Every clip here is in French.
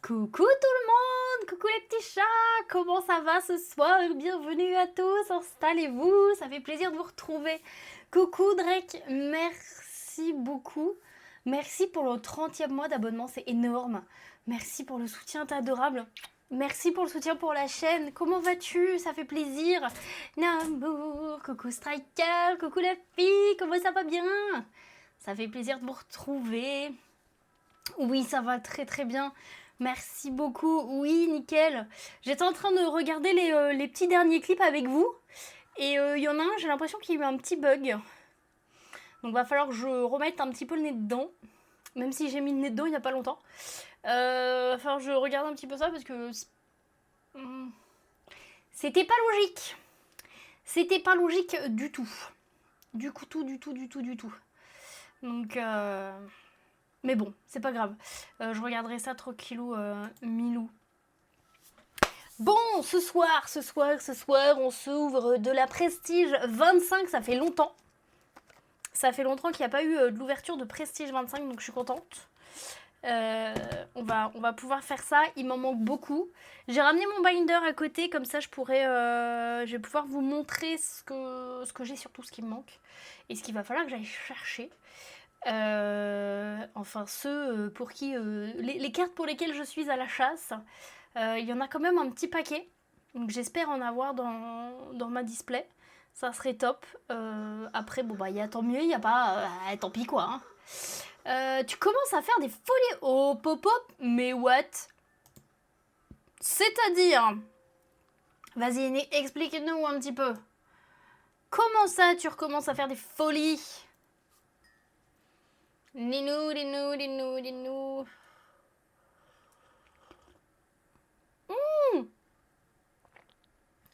Coucou tout le monde, coucou les petits chats, comment ça va ce soir? Bienvenue à tous, installez-vous, ça fait plaisir de vous retrouver. Coucou Drake, merci beaucoup. Merci pour le 30e mois d'abonnement, c'est énorme. Merci pour le soutien, t'es adorable. Merci pour le soutien pour la chaîne. Comment vas-tu? Ça fait plaisir. Nambour, coucou Striker, coucou la fille, comment ça va bien? Ça fait plaisir de vous retrouver. Oui, ça va très très bien. Merci beaucoup. Oui, nickel. J'étais en train de regarder les petits derniers clips avec vous. Et il y en a un, j'ai l'impression qu'il y a eu un petit bug. Donc va falloir que je remette un petit peu le nez dedans. Même si j'ai mis le nez dedans il n'y a pas longtemps. Va falloir que je regarde un petit peu ça parce que c'était pas logique. C'était pas logique du tout. Du tout. Donc mais bon, c'est pas grave. Je regarderai ça tranquillou, milou. Bon, ce soir, on s'ouvre de la Prestige 25, ça fait longtemps. Ça fait longtemps qu'il n'y a pas eu de l'ouverture de Prestige 25, donc je suis contente. On va pouvoir faire ça, il m'en manque beaucoup. J'ai ramené mon binder à côté, comme ça je vais pouvoir vous montrer ce que j'ai, surtout ce qui me manque. Et ce qu'il va falloir que j'aille chercher. Enfin ceux pour qui les cartes pour lesquelles je suis à la chasse, il y en a quand même un petit paquet, donc j'espère en avoir dans ma display, ça serait top. Après bon bah il y a tant mieux, il y a pas tant pis quoi hein. Tu commences à faire des folies oh pop pop, mais what, c'est-à-dire, vas-y explique-nous un petit peu, comment ça tu recommences à faire des folies? Dis-nous.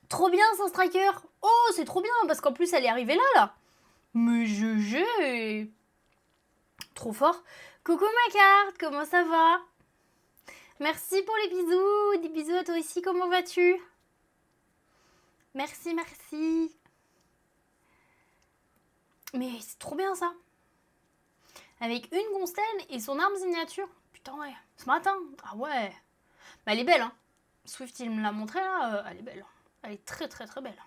Trop bien ça, Striker. Oh, c'est trop bien, parce qu'en plus, elle est arrivée là. Mais GG. Trop fort. Coucou ma carte, comment ça va? Merci pour les bisous. Des bisous à toi aussi, comment vas-tu? Merci. Mais c'est trop bien ça. Avec une Gonstelle et son arme signature. Putain ouais, ce matin. Ah ouais. Bah elle est belle hein. Swift il me l'a montré là, elle est belle. Elle est très belle.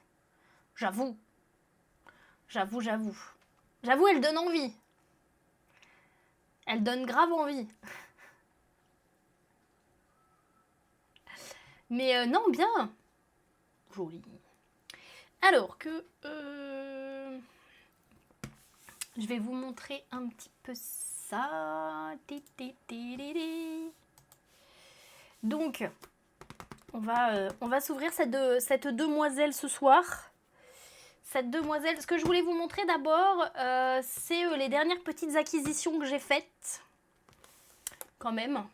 J'avoue, elle donne envie. Elle donne grave envie. Mais non, bien. Joli. Alors que... je vais vous montrer un petit peu ça. Donc, on va s'ouvrir cette demoiselle ce soir. Cette demoiselle, ce que je voulais vous montrer d'abord, c'est les dernières petites acquisitions que j'ai faites. Quand même.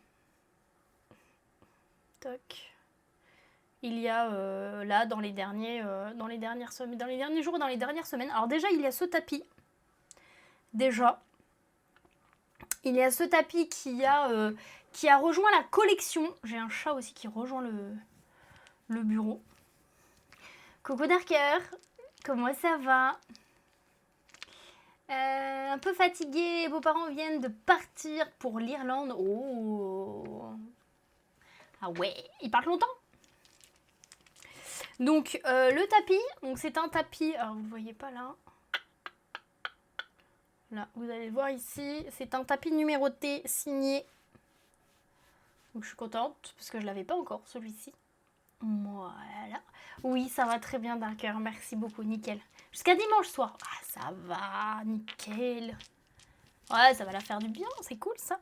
Toc. Il y a là, dans les derniers jours, dans les dernières semaines. Alors déjà, il y a ce tapis. Déjà. Il y a ce tapis qui a rejoint la collection. J'ai un chat aussi qui rejoint le bureau. Coucou Darker. Comment ça va? Un peu fatiguée, vos parents viennent de partir pour l'Irlande. Oh. Ah ouais, ils partent longtemps. Donc le tapis, donc c'est un tapis, alors vous ne voyez pas là. Là, vous allez le voir ici, c'est un tapis numéroté signé. Donc je suis contente parce que je ne l'avais pas encore celui-ci. Voilà. Oui, ça va très bien Darker, merci beaucoup, nickel. Jusqu'à dimanche soir. Ah, ça va, nickel. Ouais, ça va la faire du bien, c'est cool ça.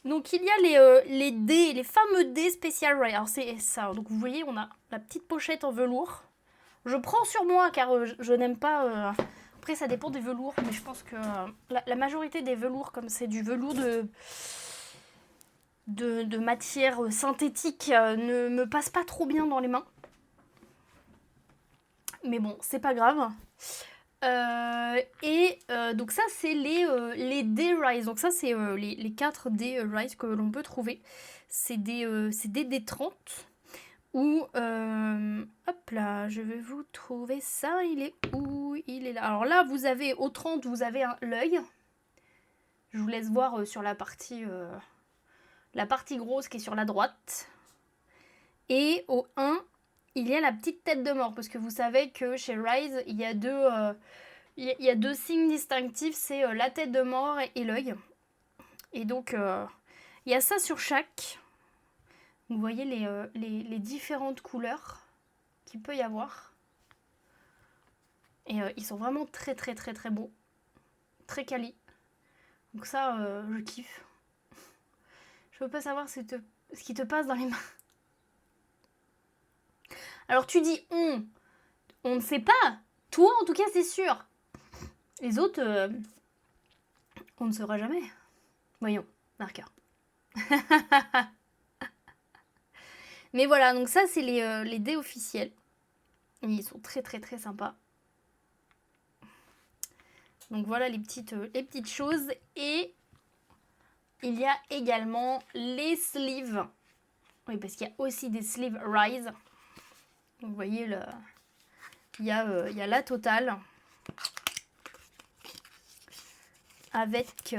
Donc il y a les dés, les fameux dés Special Rare. Alors c'est ça, donc vous voyez, on a la petite pochette en velours. Je prends sur moi car je n'aime pas... Après ça dépend des velours, mais je pense que la majorité des velours, comme c'est du velours de matière synthétique, ne me passe pas trop bien dans les mains. Mais bon, c'est pas grave. Donc ça c'est les D-Rise, donc ça c'est les 4 D-Rise que l'on peut trouver, c'est des D30 ou hop là, je vais vous trouver ça, il est où? Il est là. Alors là vous avez au 30, vous avez l'œil, je vous laisse voir sur la partie la partie grosse qui est sur la droite. Et au 1, il y a la petite tête de mort. Parce que vous savez que chez Rise, il y a deux signes distinctifs. C'est la tête de mort et l'œil. Et donc, il y a ça sur chaque. Vous voyez les différentes couleurs qu'il peut y avoir. Et ils sont vraiment très très très très beaux. Très quali. Donc ça, je kiffe. Je veux pas savoir ce qui te passe dans les mains. Alors tu dis on ne sait pas. Toi en tout cas c'est sûr. Les autres, on ne saura jamais. Voyons, marqueur. Mais voilà, donc ça c'est les dés officiels. Ils sont très très très sympas. Donc voilà les petites choses. Et il y a également les sleeves. Oui, parce qu'il y a aussi des sleeves Rise. Donc vous voyez, il y a la totale. Avec...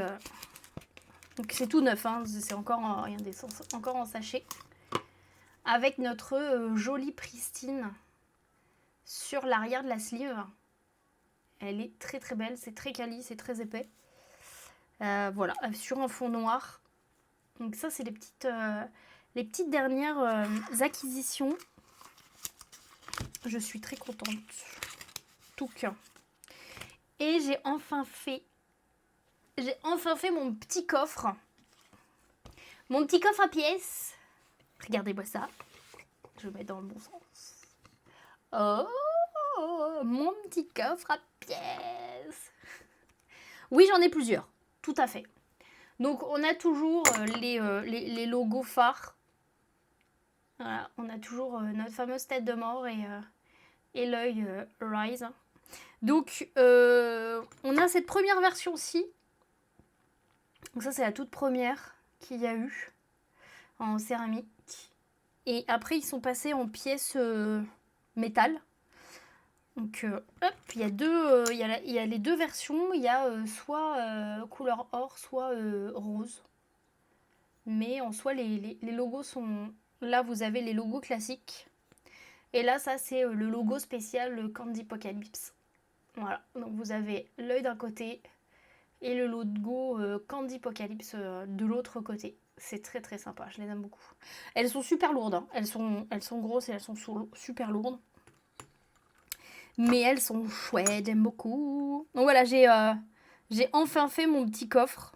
donc c'est tout neuf, hein, c'est encore en sachet. Avec notre jolie pristine sur l'arrière de la sleeve. Elle est très très belle, c'est très quali, c'est très épais. Voilà, sur un fond noir. Donc ça c'est les petites dernières acquisitions. Je suis très contente. Tout cas. Et j'ai enfin fait mon petit coffre. Mon petit coffre à pièces. Regardez-moi ça. Je vais mettre dans le bon sens. Oh, mon petit coffre à pièces. Oui, j'en ai plusieurs. Tout à fait. Donc, on a toujours les logos phares. Voilà, on a toujours notre fameuse tête de mort et l'œil Rise. Donc, on a cette première version-ci. Donc ça, c'est la toute première qu'il y a eu en céramique. Et après, ils sont passés en pièces métal. Donc, hop, il y a les deux versions. Il y a soit couleur or, soit rose. Mais en soi, les logos sont... Là, vous avez les logos classiques. Et là, ça, c'est le logo spécial, le Candypocalypse. Voilà, donc vous avez l'œil d'un côté et le logo Candypocalypse de l'autre côté. C'est très très sympa, je les aime beaucoup. Elles sont super lourdes, hein. Elles sont grosses et elles sont super lourdes. Mais elles sont chouettes, j'aime beaucoup. Donc voilà, j'ai enfin fait mon petit coffre.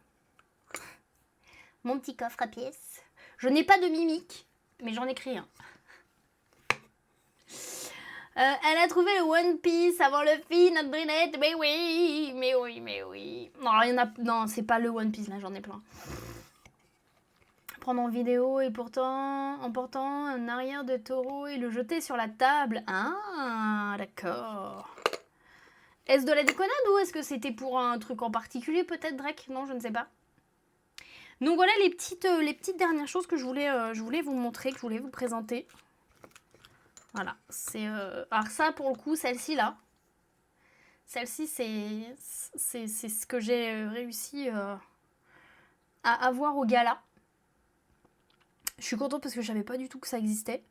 Mon petit coffre à pièces. Je n'ai pas de mimique, mais j'en ai créé un. Elle a trouvé le One Piece avant le film, notre brunette. Mais oui, mais oui, mais oui. Non, c'est pas le One Piece, là, j'en ai plein. Prendre en vidéo et pourtant, en portant un arrière de taureau et le jeter sur la table. Ah, d'accord. Est-ce de la déconnade ou est-ce que c'était pour un truc en particulier, peut-être, Drake? Non, je ne sais pas. Donc voilà les petites dernières choses que je voulais vous montrer, que je voulais vous présenter. Voilà, c'est... alors ça, pour le coup, celle-ci, là. Celle-ci, c'est ce que j'ai réussi à avoir au gala. Je suis contente parce que je savais pas du tout que ça existait.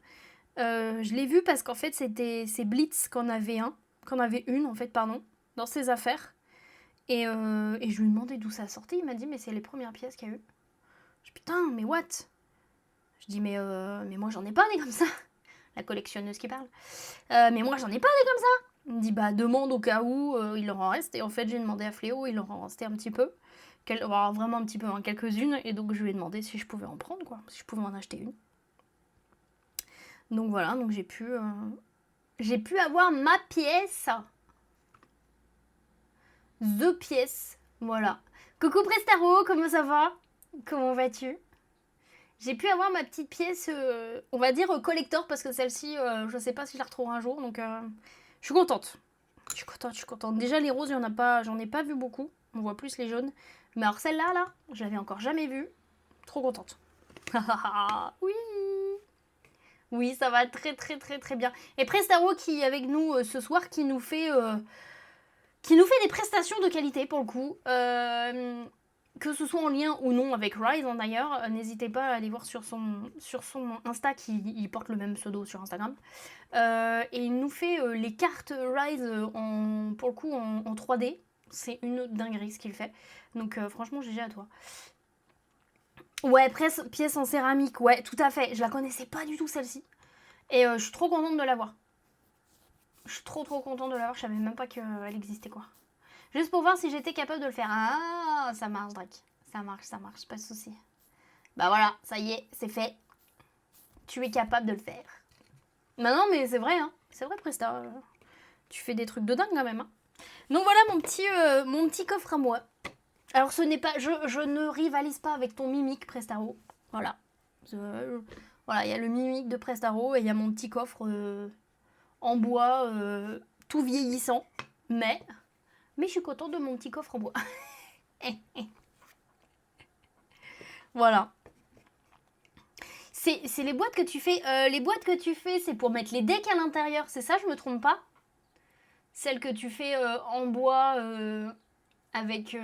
Je l'ai vu parce qu'en fait, c'est Blitz qu'en avait une, en fait, pardon, dans ses affaires. Et je lui ai demandé d'où ça sortait. Il m'a dit, mais c'est les premières pièces qu'il y a eu. Je dis, putain, mais what? Je dis, mais moi, j'en ai pas des comme ça. La collectionneuse qui parle. Mais moi, j'en ai pas des comme ça. Il me dit, bah, demande au cas où il leur en reste. Et en fait, j'ai demandé à Fléau, il leur en restait un petit peu. Vraiment un petit peu, hein, quelques-unes. Et donc, je lui ai demandé si je pouvais en prendre, quoi. Si je pouvais en acheter une. Donc, voilà. Donc, j'ai pu avoir ma pièce. The pièce. Voilà. Coucou Prestaro, comment ça va? Comment vas-tu? J'ai pu avoir ma petite pièce, on va dire collector, parce que celle-ci, je sais pas si je la retrouverai un jour, donc je suis contente. Je suis contente. Déjà, les roses, j'en ai pas vu beaucoup. On voit plus les jaunes. Mais alors celle-là, là, je l'avais encore jamais vue. Trop contente. Oui. Oui, ça va très très très très bien. Et Prestaro qui est avec nous ce soir, qui nous fait des prestations de qualité pour le coup. que ce soit en lien ou non avec Rise, hein, d'ailleurs, n'hésitez pas à aller voir sur son Insta, il porte le même pseudo sur Instagram. Et il nous fait les cartes Rise pour le coup en 3D. C'est une dinguerie ce qu'il fait. Donc franchement, GG à toi. Ouais, pièce en céramique, ouais, tout à fait. Je la connaissais pas du tout celle-ci. Et je suis trop contente de l'avoir. Je suis trop contente de l'avoir. Je savais même pas qu'elle existait, quoi. Juste pour voir si j'étais capable de le faire. Ah, ça marche, Drake. Ça marche, pas de souci. Bah voilà, ça y est, c'est fait. Tu es capable de le faire. Bah non, mais c'est vrai, hein. C'est vrai, Presta. Tu fais des trucs de dingue, quand même, hein. Donc voilà mon petit coffre à moi. Alors ce n'est pas... Je ne rivalise pas avec ton Mimic Prestaro. Voilà. Voilà, il y a le Mimic de Prestaro et il y a mon petit coffre en bois, tout vieillissant. Mais je suis contente de mon petit coffre en bois. Voilà. C'est les boîtes que tu fais. Les boîtes que tu fais, c'est pour mettre les decks à l'intérieur. C'est ça, je me trompe pas? Celles que tu fais en bois avec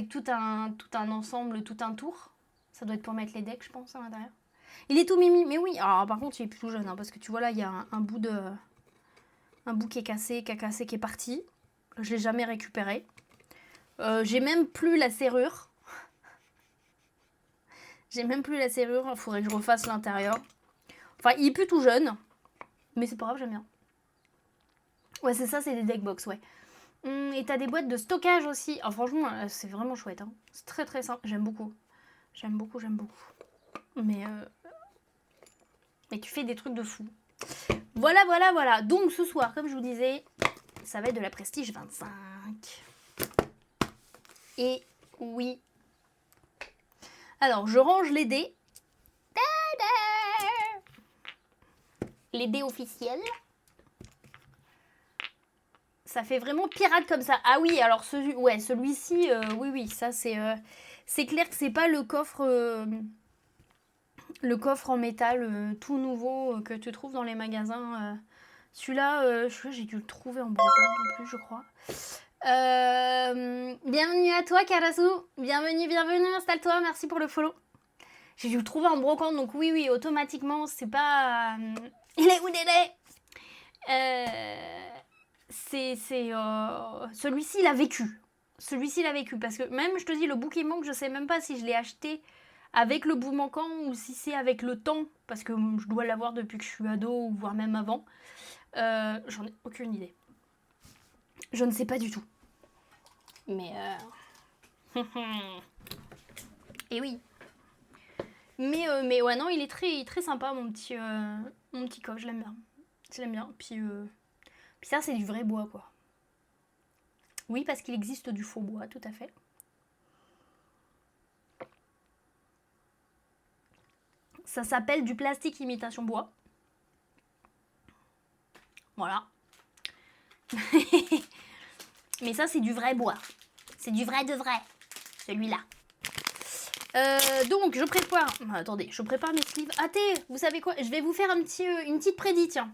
tout un ensemble, tout un tour. Ça doit être pour mettre les decks, je pense, à l'intérieur. Il est tout mimi, mais oui. Alors par contre, il est plus jeune, hein, parce que tu vois là, il y a un bout qui est cassé, qui est parti. Je l'ai jamais récupéré. J'ai même plus la serrure. Il faudrait que je refasse l'intérieur. Enfin, il est plus tout jeune. Mais c'est pas grave, j'aime bien. Ouais, c'est ça, c'est des deckbox, ouais. Et t'as des boîtes de stockage aussi. Alors franchement, c'est vraiment chouette. Hein. C'est très simple. J'aime beaucoup. Mais tu fais des trucs de fou. Voilà. Donc ce soir, comme je vous disais, ça va être de la Prestige 25. Et oui. Alors, je range les dés. Les dés officiels. Ça fait vraiment pirate comme ça. Ah oui, alors celui-ci, oui, ça c'est clair que c'est pas le coffre en métal tout nouveau que tu trouves dans les magasins. Celui-là, j'ai dû le trouver en brocante en plus, je crois. Bienvenue à toi, Karasu. Bienvenue, installe-toi, merci pour le follow. J'ai dû le trouver en brocante, donc oui, automatiquement, c'est pas... Il est où, Dédé celui-ci, il a vécu. Parce que même, je te dis, le bout qui manque, je sais même pas si je l'ai acheté avec le bout manquant ou si c'est avec le temps, parce que je dois l'avoir depuis que je suis ado, ou voire même avant. J'en ai aucune idée. Je ne sais pas du tout. Mais Et oui. Mais ouais, non, il est très sympa, mon petit coffre, je l'aime bien. Puis ça, c'est du vrai bois, quoi. Oui, parce qu'il existe du faux bois, tout à fait. Ça s'appelle du plastique imitation bois. Voilà. Mais ça, c'est du vrai bois. C'est du vrai de vrai. Celui-là. Donc, je prépare... Attendez, je prépare mes sleeves. Vous savez quoi? Je vais vous faire une petite prédit, tiens.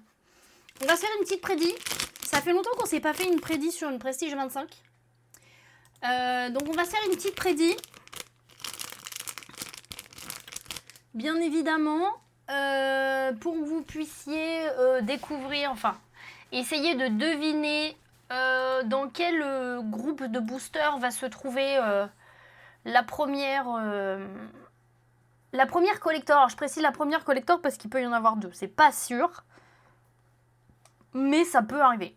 On va se faire une petite prédit. Ça fait longtemps qu'on s'est pas fait une prédit sur une Prestige 25. Donc, on va se faire une petite prédit. Bien évidemment, pour que vous puissiez découvrir, enfin, essayer de deviner dans quel groupe de boosters va se trouver la première collector. Alors, je précise la première collector parce qu'il peut y en avoir deux. C'est pas sûr, mais ça peut arriver.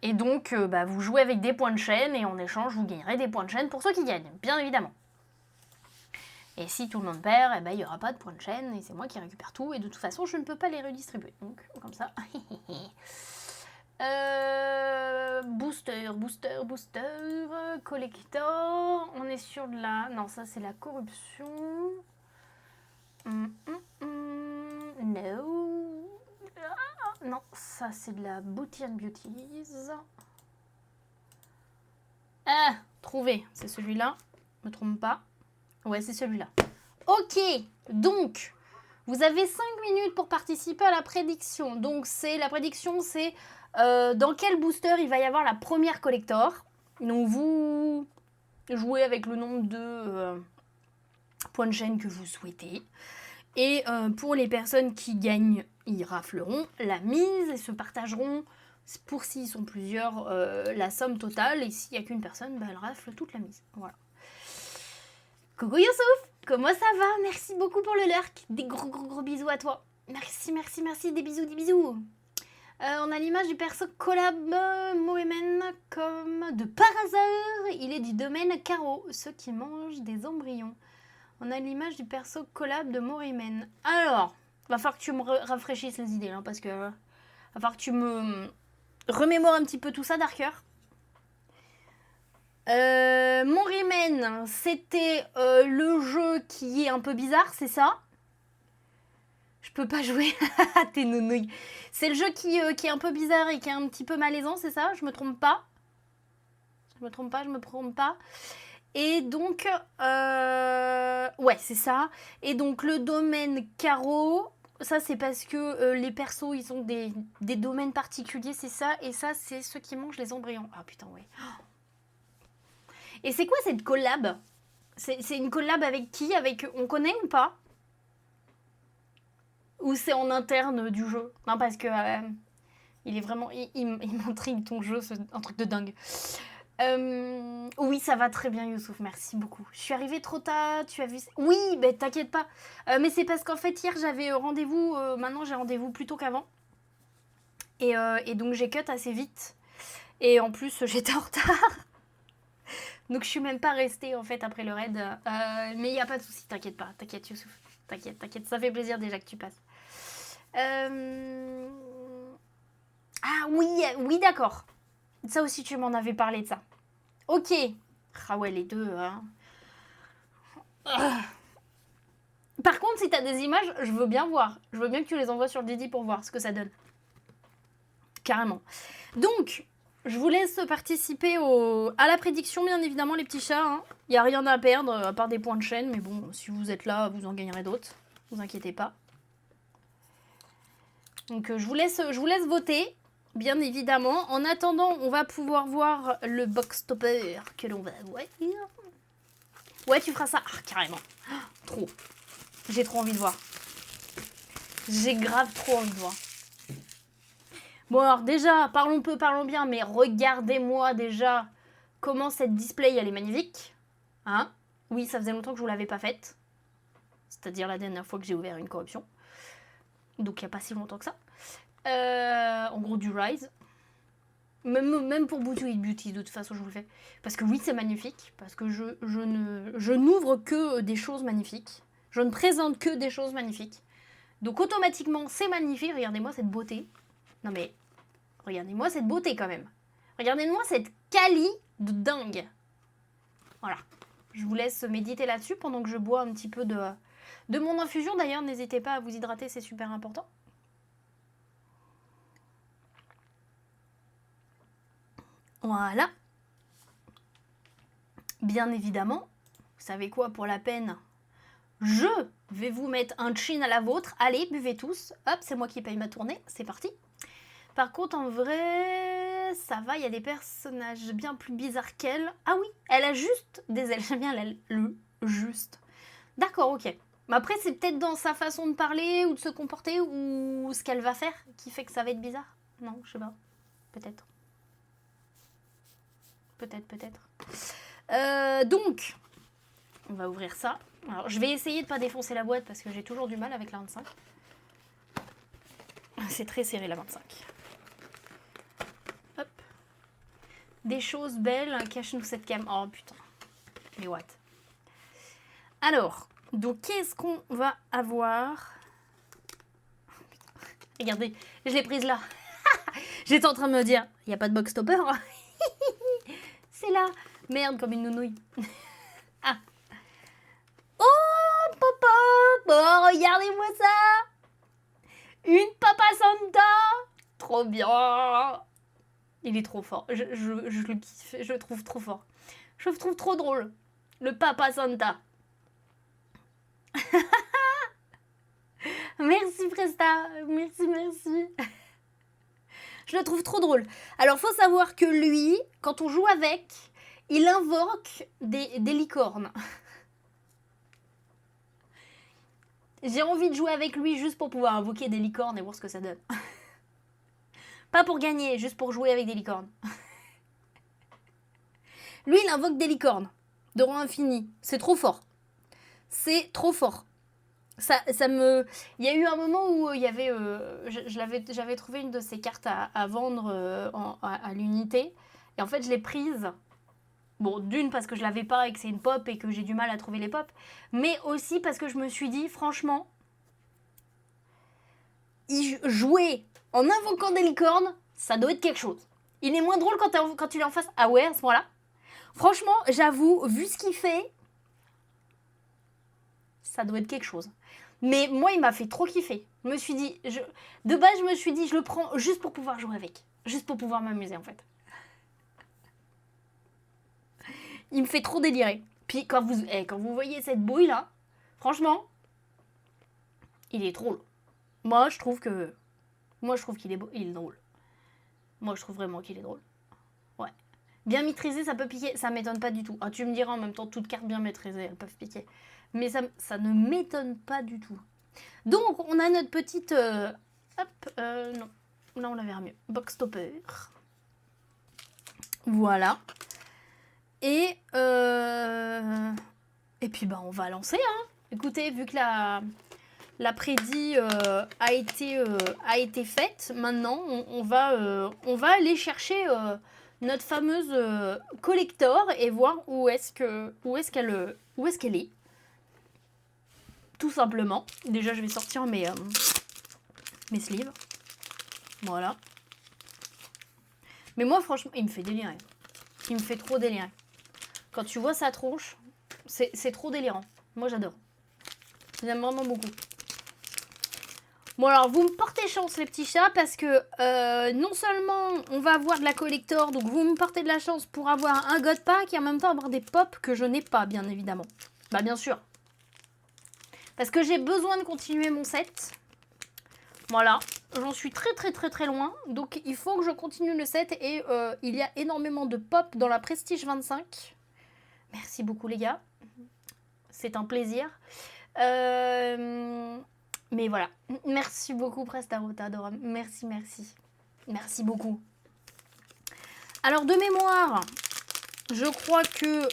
Et donc, vous jouez avec des points de chaîne et en échange, vous gagnerez des points de chaîne pour ceux qui gagnent, bien évidemment. Et si tout le monde perd, il n'y aura pas de points de chaîne et c'est moi qui récupère tout. Et de toute façon, je ne peux pas les redistribuer. Donc, comme ça. Booster, collector. On est sur de la... Non, ça c'est la corruption. No. Non, ça c'est de la Booty and Beauties. Trouvé. C'est celui-là. Je me trompe pas. Ouais, c'est celui-là. Ok, donc, vous avez 5 minutes pour participer à la prédiction. Donc, la prédiction, c'est dans quel booster il va y avoir la première collector. Donc vous jouez avec le nombre de points de chaîne que vous souhaitez. Et pour les personnes qui gagnent, ils rafleront la mise et se partageront, pour s'ils sont plusieurs, la somme totale. Et s'il n'y a qu'une personne, bah, elle rafle toute la mise. Voilà. Coucou Youssouf, comment ça va? Merci beaucoup pour le lurk. Des gros bisous à toi. Merci, des bisous. On a l'image du perso collab Moemen comme de par hasard. Il est du domaine Caro, ceux qui mangent des embryons. On a l'image du perso collab de Morimen. Alors, va falloir que tu me rafraîchisses les idées, hein, parce que va falloir que tu me remémores un petit peu tout ça, Darker. Morimen, c'était le jeu qui est un peu bizarre, c'est ça? Je peux pas jouer à tes nounouilles. C'est le jeu qui est un peu bizarre et qui est un petit peu malaisant, c'est ça? Je me trompe pas? Je me trompe pas. Et donc, ouais, c'est ça. Et donc, le domaine carreau, ça, c'est parce que les persos, ils ont des domaines particuliers, c'est ça. Et ça, c'est ceux qui mangent les embryons. Ah, putain, ouais. Et c'est quoi cette collab? C'est une collab avec qui? On connaît ou pas? Ou c'est en interne du jeu? Non, parce que il est vraiment... Il m'intrigue ton jeu, c'est un truc de dingue. Oui, ça va très bien, Youssouf, merci beaucoup. Je suis arrivée trop tard, tu as vu... Oui, bah, t'inquiète pas. Mais c'est parce qu'en fait, hier, j'avais rendez-vous... maintenant, j'ai rendez-vous plus tôt qu'avant. Et donc, j'ai cut assez vite. Et en plus, j'étais en retard. Donc, je suis même pas restée, en fait, après le raid. Mais il n'y a pas de souci, t'inquiète pas. T'inquiète, Youssouf. T'inquiète. Ça fait plaisir déjà que tu passes. Ah oui, d'accord. Ça aussi, tu m'en avais parlé de ça. Ok. Ah ouais, les deux. Hein. Par contre, si t'as des images, je veux bien voir. Je veux bien que tu les envoies sur Didi pour voir ce que ça donne. Carrément. Donc, je vous laisse participer à la prédiction, bien évidemment, les petits chats. Il n'y a rien à perdre, à part des points de chaîne. Mais bon, si vous êtes là, vous en gagnerez d'autres. Ne vous inquiétez pas. Donc, je vous laisse voter. Bien évidemment. En attendant, on va pouvoir voir le box topper que l'on va voir. Ouais, tu feras ça. Ah, carrément. Trop. J'ai trop envie de voir. J'ai grave trop envie de voir. Bon, alors déjà, parlons peu, parlons bien, mais regardez-moi déjà comment cette display, elle est magnifique. Hein? Oui, ça faisait longtemps que je vous l'avais pas faite. C'est-à-dire la dernière fois que j'ai ouvert une corruption. Donc, il n'y a pas si longtemps que ça. En gros, du Rise. Même pour Beauty, de toute façon, je vous le fais. Parce que oui, c'est magnifique. Parce que je n'ouvre que des choses magnifiques. Je ne présente que des choses magnifiques. Donc, automatiquement, c'est magnifique. Regardez-moi cette beauté. Non, mais regardez-moi cette beauté, quand même. Regardez-moi cette quali de dingue. Voilà. Je vous laisse méditer là-dessus pendant que je bois un petit peu de mon infusion. D'ailleurs, n'hésitez pas à vous hydrater, c'est super important. Voilà. Bien évidemment, vous savez quoi, pour la peine, je vais vous mettre un chin à la vôtre. Allez, buvez tous. Hop, c'est moi qui paye ma tournée. C'est parti. Par contre, en vrai, ça va, il y a des personnages bien plus bizarres qu'elle. Ah oui, elle a juste des ailes. J'aime bien le juste. D'accord, ok. Mais après, c'est peut-être dans sa façon de parler ou de se comporter ou ce qu'elle va faire qui fait que ça va être bizarre. Non, je sais pas. Peut-être. Peut-être. Donc, on va ouvrir ça. Alors, je vais essayer de pas défoncer la boîte parce que j'ai toujours du mal avec la 25. C'est très serré la 25. Hop. Des choses belles, cache-nous cette cam. Oh putain. Mais what? Alors, donc qu'est-ce qu'on va avoir? Regardez, je l'ai prise là. J'étais en train de me dire, il n'y a pas de box topper. C'est là. Merde, comme une nounouille. Ah. Oh, papa. Oh, regardez-moi ça. Une Papa Santa. Trop bien. Il est trop fort. Je le kiffe. Je le trouve trop fort. Je le trouve trop drôle. Le Papa Santa. Merci Presta. Merci. Je le trouve trop drôle. Alors, faut savoir que lui, quand on joue avec, il invoque des licornes. J'ai envie de jouer avec lui juste pour pouvoir invoquer des licornes et voir ce que ça donne. Pas pour gagner, juste pour jouer avec des licornes. Lui, il invoque des licornes de rang infini. C'est trop fort. C'est trop fort. Ça me... Il y a eu un moment où il y avait... j'avais trouvé une de ces cartes à vendre à l'unité. Et en fait, je l'ai prise. Bon, d'une, parce que je l'avais pas et que c'est une pop et que j'ai du mal à trouver les pop. Mais aussi parce que je me suis dit, franchement, jouer en invoquant des licornes, ça doit être quelque chose. Il est moins drôle quand tu l'es en face. Ah ouais, à ce moment-là. Franchement, j'avoue, vu ce qu'il fait, ça doit être quelque chose. Mais moi, il m'a fait trop kiffer. Je me suis dit, de base, je me suis dit, je le prends juste pour pouvoir jouer avec. Juste pour pouvoir m'amuser, en fait. Il me fait trop délirer. Puis quand vous voyez cette bouille là, franchement, il est drôle. Moi, je trouve qu'il est drôle. Moi, je trouve vraiment qu'il est drôle. Ouais. Bien maîtrisé, ça peut piquer. Ça m'étonne pas du tout. Ah, tu me diras en même temps, toutes cartes bien maîtrisées, elles peuvent piquer. Mais ça ne m'étonne pas du tout. Donc, on a notre petite... non. Là, on la verra mieux. Box stopper. Voilà. Et puis, bah, on va lancer. Hein. Écoutez, vu que la prédit a été faite, maintenant, on va aller chercher notre fameuse collector et voir où est-ce qu'elle est. Tout simplement. Déjà, je vais sortir mes sleeves. Voilà. Mais moi, franchement, il me fait délirer. Il me fait trop délirer. Quand tu vois sa tronche, c'est trop délirant. Moi, j'adore. J'aime vraiment beaucoup. Bon, alors, vous me portez chance, les petits chats, parce que non seulement on va avoir de la collector, donc vous me portez de la chance pour avoir un God Pack et en même temps avoir des pops que je n'ai pas, bien évidemment. Bah, bien sûr. Parce que j'ai besoin de continuer mon set. Voilà. J'en suis très loin. Donc, il faut que je continue le set. Et il y a énormément de pop dans la Prestige 25. Merci beaucoup, les gars. C'est un plaisir. Mais voilà. Merci beaucoup, Prestarota Adoram. Merci. Merci beaucoup. Alors, de mémoire, je crois que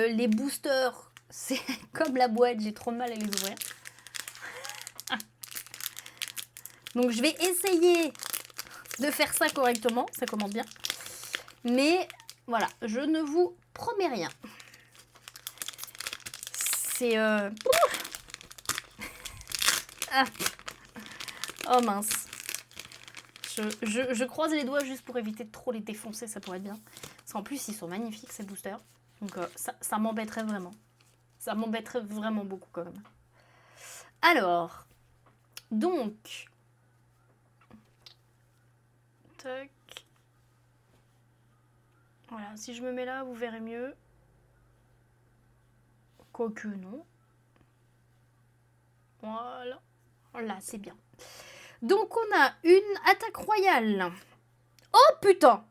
les boosters... C'est comme la boîte, j'ai trop de mal à les ouvrir. Donc je vais essayer de faire ça correctement, ça commence bien. Mais voilà, je ne vous promets rien. C'est... Ah. Oh mince. Je croise les doigts juste pour éviter de trop les défoncer, ça pourrait être bien. Parce qu'en plus, ils sont magnifiques, ces boosters. Donc ça m'embêterait vraiment. Ça m'embêterait vraiment beaucoup quand même. Alors, donc... Tac. Voilà, si je me mets là, vous verrez mieux. Quoique non. Voilà. Là, c'est bien. Donc, on a une attaque royale. Oh, putain!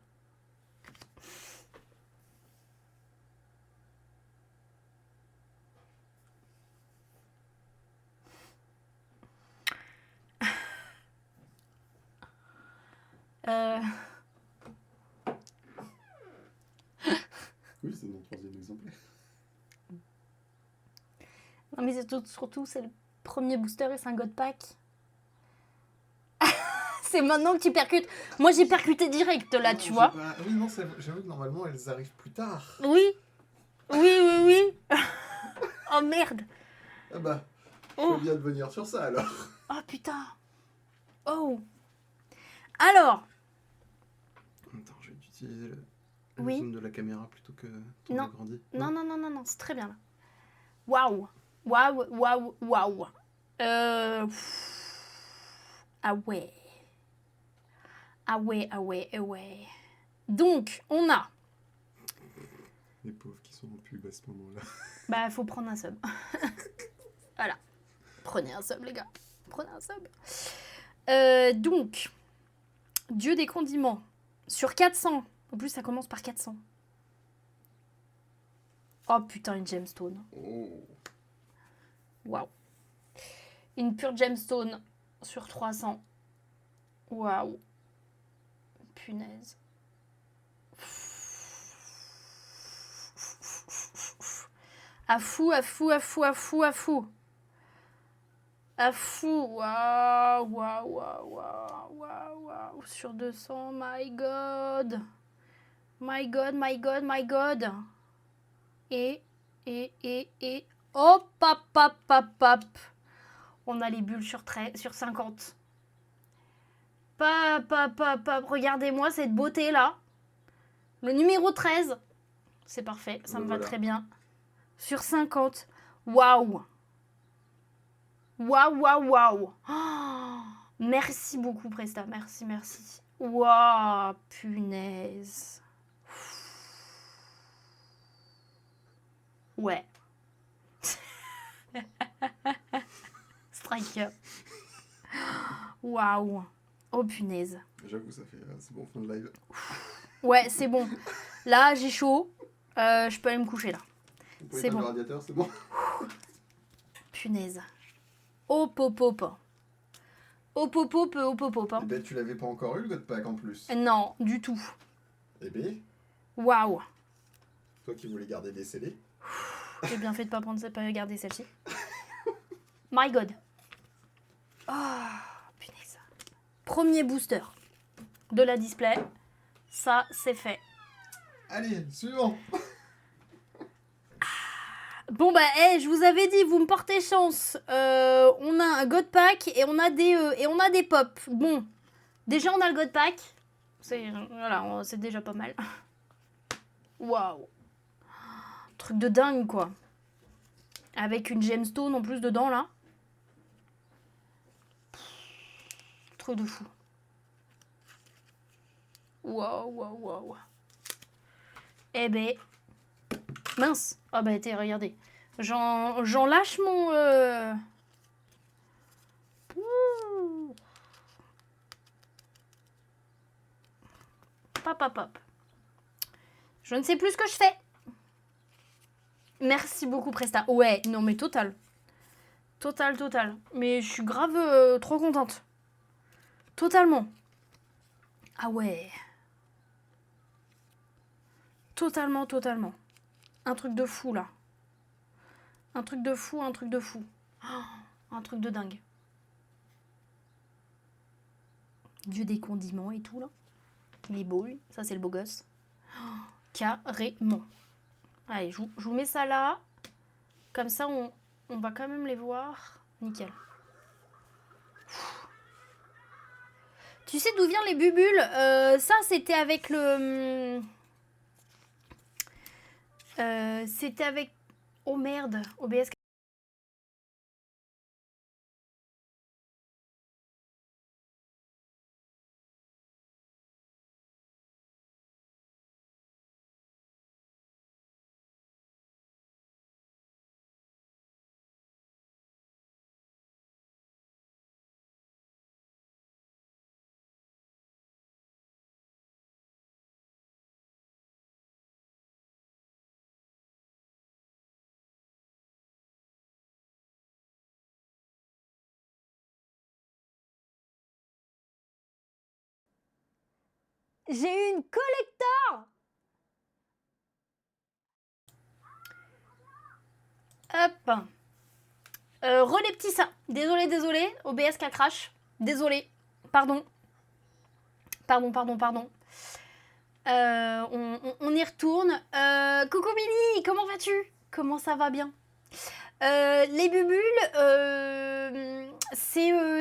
Oui, c'est mon troisième exemplaire. Non, mais surtout, c'est le premier booster et c'est un God Pack. C'est maintenant que tu percutes. Moi, j'ai percuté direct, là, tu vois. Oui, non, j'avoue que normalement, elles arrivent plus tard. Oui. Oh, merde. Ah bah, je viens de venir sur ça, alors. Oh, putain. Oh. Alors. Attends, je vais utiliser le Oui. zoom de la caméra plutôt que ton Non. agrandi. Non, c'est très bien là. Waouh. Ah ouais. Donc, on a... Les pauvres qui sont en pub à ce moment-là. Bah, faut prendre un sub. Voilà. Prenez un sub, les gars. Prenez un sub. Donc, Dieu des condiments. Sur 400. En plus, ça commence par 400. Oh putain, une gemstone. Oh. Waouh. Une pure gemstone sur 300. Waouh. Punaise. À fou, à fou, à fou, à fou, à fou. À fou. Waouh, waouh, waouh, waouh, waouh, waouh. Sur 200, my god. My god, my god, my god. Et. Hop, hop, hop, hop, hop. On a les bulles sur 50. Pop, pop, pop, pop. Regardez-moi cette beauté là. Le numéro 13. C'est parfait, ça me va très bien. Sur 50. Waouh. Waouh, waouh, waouh. Oh, merci beaucoup, Presta. Merci, merci. Waouh, punaise. Ouais. Striker. Waouh. Oh, punaise. J'avoue, ça fait c'est bon fin de live. Ouais, c'est bon. Là, j'ai chaud. Je peux aller me coucher là. C'est bon. Le radiateur, c'est bon. Punaise. Oh pop. Oh pop. Eh ben, tu l'avais pas encore eu le God Pack en plus. Non, du tout. Eh ben, Waouh. toi qui voulais garder des scellés. J'ai bien fait de pas regarder celle-ci. My God. Oh, punaise. Premier booster de la display. Ça, c'est fait. Allez, suivant. Bon bah, je vous avais dit, vous me portez chance. On a un God Pack et on a des pop. Bon, déjà on a le God Pack. C'est déjà pas mal. Waouh. Truc de dingue quoi. Avec une gemstone en plus dedans là. Truc de fou. Waouh. Eh ben. Mince. Ah bah regardez. J'en lâche mon... Ouh. Pop. Je ne sais plus ce que je fais. Merci beaucoup, Presta. Ouais, non mais total. Total. Mais je suis grave trop contente. Totalement. Ah ouais. Totalement. Un truc de fou, là. Un truc de fou. Oh, un truc de dingue. Dieu des condiments et tout, là. Il est beau, lui. Ça, c'est le beau gosse. Oh, carrément. Allez, je vous mets ça là. Comme ça, on va quand même les voir. Nickel. Tu sais d'où viennent les bubules? Ça, c'était avec le... c'était avec... Oh merde, OBS. J'ai eu une collector. Hop. Relais petits ça. Désolé. OBS qui crash. Désolé. Pardon. On y retourne. Coucou Billy, comment vas-tu? Comment ça va bien? Les bubules,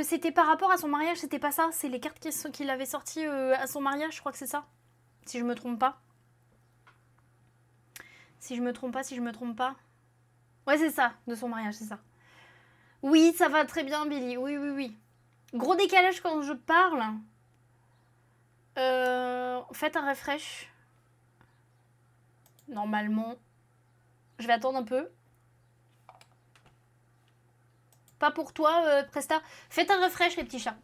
c'était par rapport à son mariage, c'était pas ça? C'est les cartes qu'il avait sorties à son mariage, je crois que c'est ça. Si je me trompe pas. Si je me trompe pas. Ouais, c'est ça, de son mariage, c'est ça. Oui, ça va très bien, Billy. Oui. Gros décalage quand je parle. Faites un refresh. Normalement. Je vais attendre un peu. Pas pour toi, Presta. Faites un refresh, les petits chats.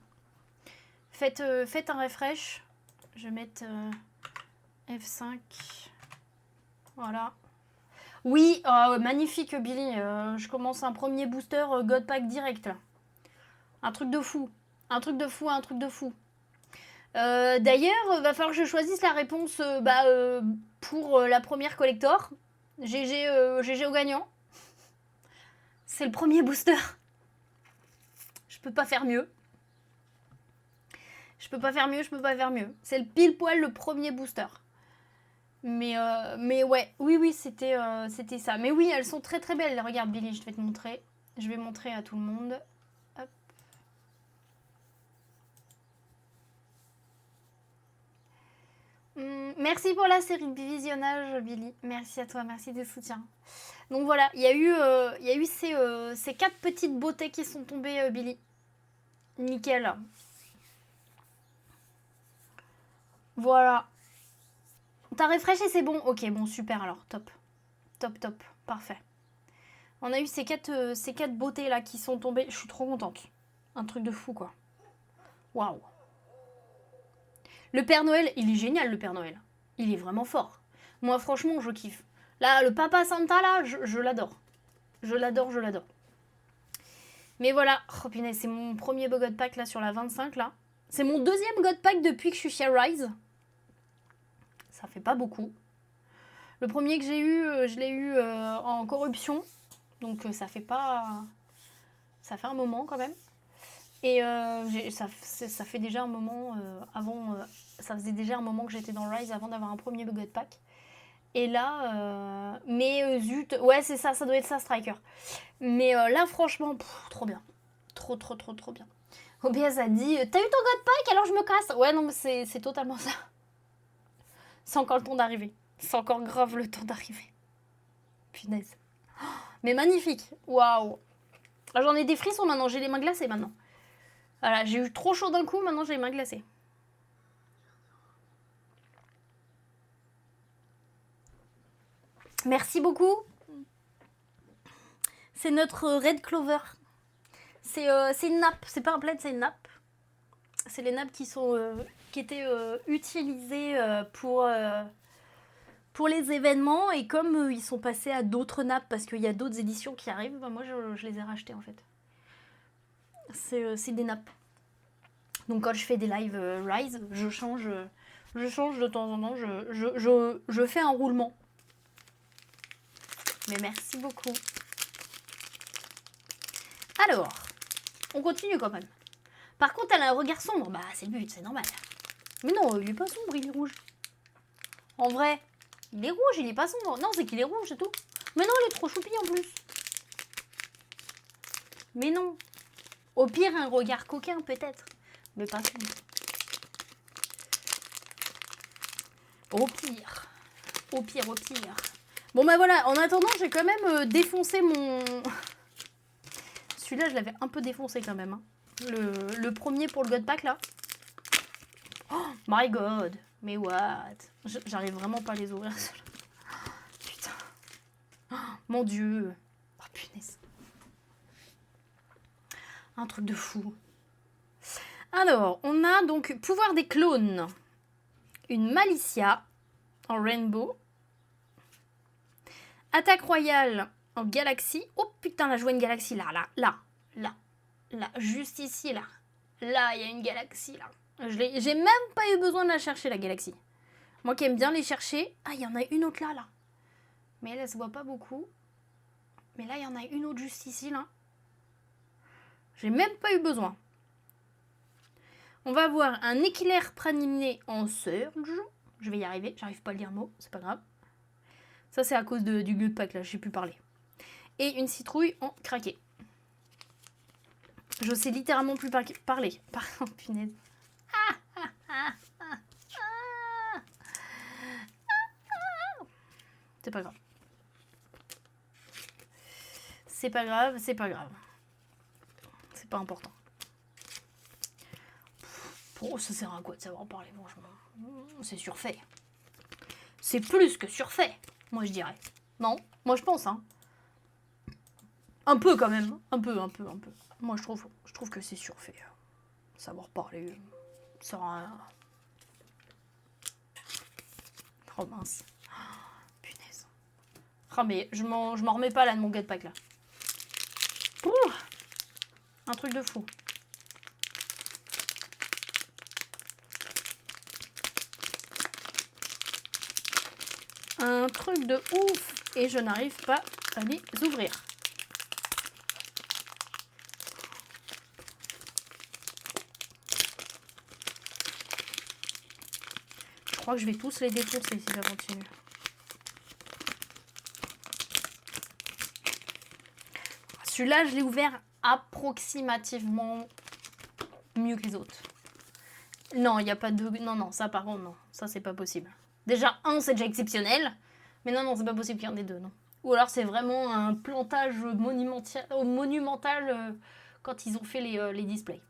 Faites un refresh. Je vais mettre F5. Voilà. Oui, magnifique Billy. Je commence un premier booster God Pack direct là. Un truc de fou. Un truc de fou, un truc de fou. D'ailleurs, va falloir que je choisisse la réponse pour la première collector. GG au gagnant. C'est le premier booster. Je peux pas faire mieux. Je peux pas faire mieux. C'est le pile poil le premier booster. Mais ouais, oui, c'était ça. Mais oui, elles sont très très belles. Regarde Billy, je vais te montrer. Je vais montrer à tout le monde. Hop. Merci pour la série de visionnage, Billy. Merci à toi, merci des soutiens. Donc voilà, il y a eu ces 4 petites beautés qui sont tombées, Billy. Nickel. Voilà. T'as refresh et c'est bon. Ok, bon, super alors. Top. Top. Parfait. On a eu ces 4 beautés là qui sont tombées. Je suis trop contente. Un truc de fou, quoi. Waouh. Le Père Noël, il est génial, le Père Noël. Il est vraiment fort. Moi, franchement, je kiffe. Là, le Papa Santa, là, je l'adore. Je l'adore. Mais voilà. Oh, punaise, c'est mon premier God Pack, là, sur la 25, là. C'est mon deuxième God Pack depuis que je suis chez Rise. Ça fait pas beaucoup. Le premier que j'ai eu, je l'ai eu en corruption. Donc, ça fait pas... Ça fait un moment, quand même. Et ça fait déjà un moment avant... ça faisait déjà un moment que j'étais dans Rise avant d'avoir un premier God Pack. Et là... zut... Ouais, c'est ça doit être ça, Striker. Mais là, franchement, trop bien. Trop bien. OBS a dit, t'as eu ton God Pack, alors je me casse. Ouais, non, mais c'est totalement ça. C'est encore le temps d'arriver. C'est encore grave le temps d'arriver. Punaise. Oh, mais magnifique. Waouh. J'en ai des frissons maintenant, j'ai les mains glacées maintenant. Voilà, j'ai eu trop chaud d'un coup, maintenant j'ai les mains glacées. Merci beaucoup. C'est notre Red Clover. C'est une nappe, c'est pas un plaid, c'est une nappe. C'est les nappes qui étaient utilisées pour les événements. Et comme ils sont passés à d'autres nappes, parce qu'il y a d'autres éditions qui arrivent, bah moi je les ai rachetées en fait. C'est des nappes. Donc quand je fais des lives Rise, je change de temps en temps, je fais un roulement. Mais merci beaucoup. Alors, on continue quand même. Par contre, elle a un regard sombre. Bah, c'est le but, c'est normal. Mais non, il est pas sombre, il est rouge. En vrai, il est rouge, il est pas sombre. Non, c'est qu'il est rouge, c'est tout. Mais non, il est trop choupi en plus. Mais non. Au pire, un regard coquin, peut-être. Mais pas sombre. Au pire. Bon, bah voilà, en attendant, j'ai quand même défoncé mon... Celui-là, je l'avais un peu défoncé quand même. Hein. Le premier pour le God Pack, là. Oh my god. Mais what? J'arrive vraiment pas à les ouvrir. Putain. Oh, mon dieu. Oh punaise. Un truc de fou. Alors, on a donc pouvoir des clones. Une Malicia en rainbow. Attaque royale en galaxie. Oh putain, là, je vois une galaxie là. Juste ici, là. Là, il y a une galaxie, là. J'ai même pas eu besoin de la chercher, la galaxie. Moi qui aime bien les chercher. Ah, il y en a une autre là. Mais elle se voit pas beaucoup. Mais là, il y en a une autre juste ici, là. J'ai même pas eu besoin. On va avoir un éclair praliné en surge. Je vais y arriver. J'arrive pas à lire le mot, c'est pas grave. Ça, c'est à cause du God Pack, là. J'ai pu parler. Et une citrouille en craqué. Je sais littéralement plus parler. Oh, punaise. C'est pas grave. C'est pas grave. C'est pas important. Ça sert à quoi de savoir parler, franchement? C'est surfait. C'est plus que surfait, moi je dirais. Non? Moi je pense, hein. Un peu quand même. Un peu. Moi je trouve que c'est surfait. Savoir parler. Sur un... Oh mince. Punaise. Oh mais je m'en remets pas là de mon gut pack là. Ouh, un truc de fou. Un truc de ouf. Et je n'arrive pas à les ouvrir. Je crois que je vais tous les défoncer si ça continue. Celui-là, je l'ai ouvert approximativement mieux que les autres. Non, il n'y a pas de... Non, ça par contre, non. Ça, c'est pas possible. Déjà, un, c'est déjà exceptionnel. Mais non, c'est pas possible qu'il y en ait deux, non. Ou alors, c'est vraiment un plantage monumental quand ils ont fait les displays.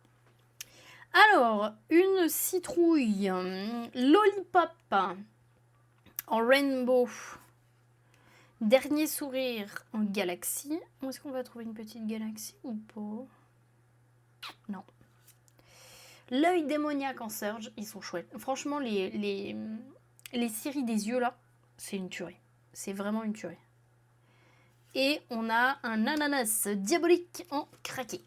Alors, une citrouille Lollipop en rainbow. Dernier sourire en galaxie. Où est-ce qu'on va trouver une petite galaxie ou pas? Non. L'œil démoniaque en surge, ils sont chouettes. Franchement, les séries des yeux là, c'est une tuerie. C'est vraiment une tuerie. Et on a un ananas diabolique en craqué.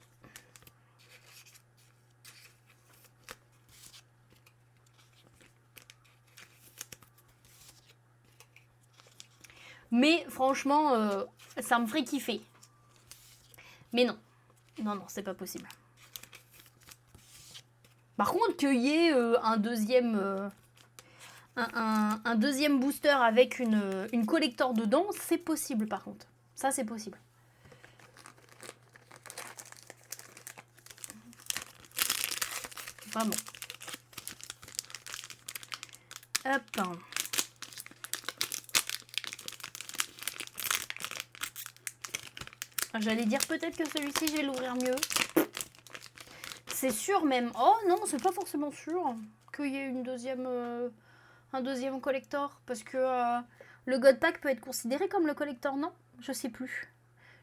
Mais franchement, ça me ferait kiffer. Mais non. Non, c'est pas possible. Par contre, qu'il y ait un deuxième booster avec une collector dedans, c'est possible par contre. Ça, c'est possible. Vraiment. Hop. J'allais dire peut-être que celui-ci, je vais l'ouvrir mieux. C'est sûr même. Oh non, c'est pas forcément sûr qu'il y ait un deuxième collector. Parce que le God Pack peut être considéré comme le collector, non? Je sais plus.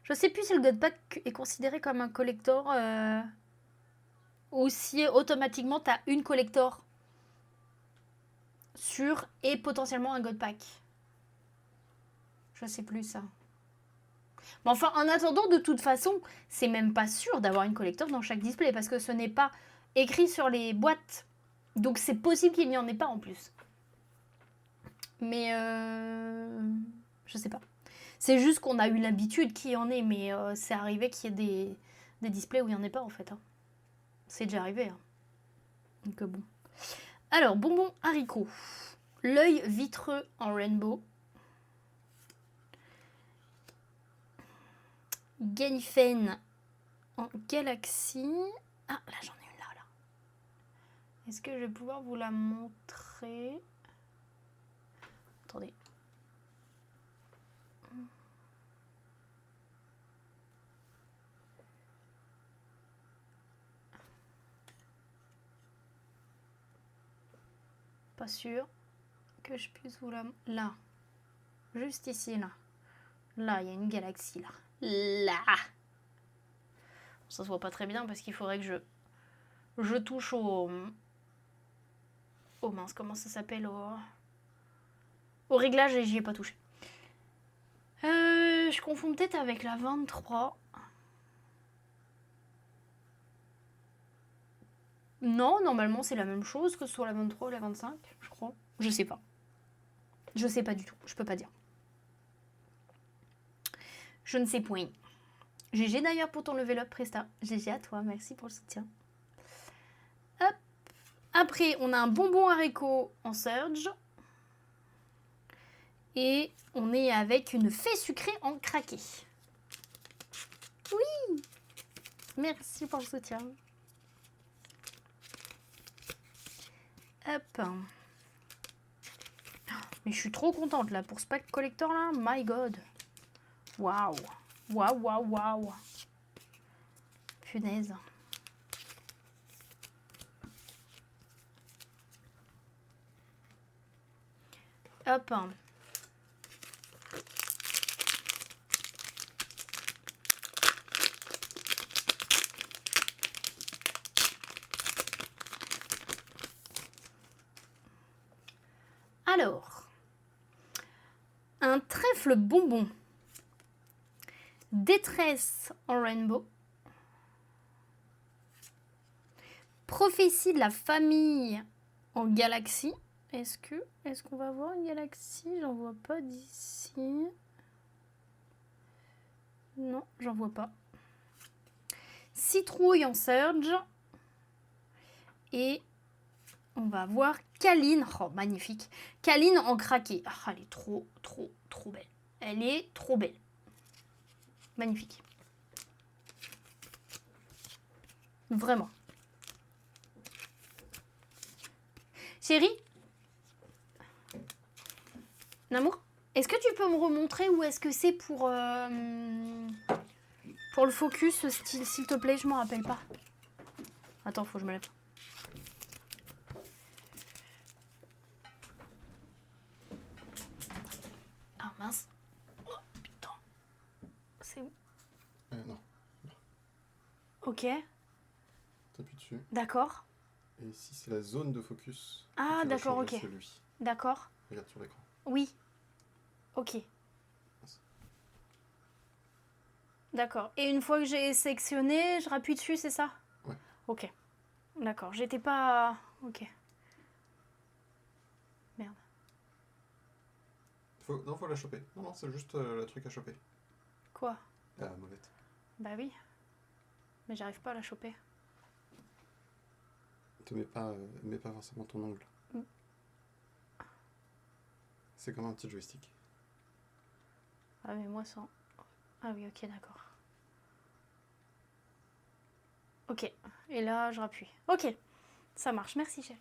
Je sais plus si le God Pack est considéré comme un collector ou si automatiquement tu as une collector sur et potentiellement un God Pack. Je sais plus ça. Mais enfin, en attendant, de toute façon, c'est même pas sûr d'avoir une collector dans chaque display parce que ce n'est pas écrit sur les boîtes. Donc c'est possible qu'il n'y en ait pas en plus. Mais je sais pas. C'est juste qu'on a eu l'habitude qu'il y en ait, mais c'est arrivé qu'il y ait des displays où il n'y en ait pas en fait. Hein. C'est déjà arrivé. Hein. Donc bon. Alors, bonbon haricot. L'œil vitreux en rainbow. Genifen en galaxie. Ah, là j'en ai une là. Est-ce que je vais pouvoir vous la montrer? Attendez. Pas sûr que je puisse vous la... Là. Juste ici, là. Là, il y a une galaxie, là. Là. Ça se voit pas très bien parce qu'il faudrait que je touche au... Oh mince, comment ça s'appelle au réglage et j'y ai pas touché. Je confonds peut-être avec la 23. Non, normalement c'est la même chose que ce soit la 23 ou la 25, je crois. Je sais pas. Je sais pas du tout, je peux pas dire. Je ne sais point. GG d'ailleurs pour ton level up Presta. GG à toi, merci pour le soutien. Hop. Après, on a un bonbon haricot en surge. Et on est avec une fée sucrée en craqué. Oui. Merci pour le soutien. Hop. Mais je suis trop contente là pour ce pack collector là. My god. Waouh. Waouh. Punaise. Hop. Alors, un trèfle bonbon. Détresse en rainbow. Prophétie de la famille en galaxie. Est-ce qu'on va voir une galaxie? J'en vois pas d'ici. Non, j'en vois pas. Citrouille en surge. Et on va voir Kaline. Oh, magnifique. Kaline en craqué. Ah, elle est trop belle. Elle est trop belle. Magnifique. Vraiment. Chérie? Namour? Est-ce que tu peux me remontrer où est-ce que c'est pour le focus, s'il te plaît? Je m'en rappelle pas. Attends, faut que je me lève. Ah mince. Oh, putain. C'est où? Non. Ok. T'appuies dessus. D'accord. Et ici, c'est la zone de focus. Ah, Tu vas d'accord, changer ok. celui. D'accord. Regarde sur l'écran. Oui. Ok. D'accord. Et une fois que j'ai sélectionné, je rappuie dessus, c'est ça? Ouais. Ok. D'accord. J'étais pas... Ok. Merde. Non, faut la choper. Non, c'est juste le truc à choper. Quoi? La molette. Bah oui. Mais j'arrive pas à la choper. Te mets pas forcément ton ongle. Mm. C'est comme un petit joystick. Ah mais moi sans... Ah oui, ok, d'accord. Ok. Et là, je rappuie. Ok. Ça marche. Merci, chérie.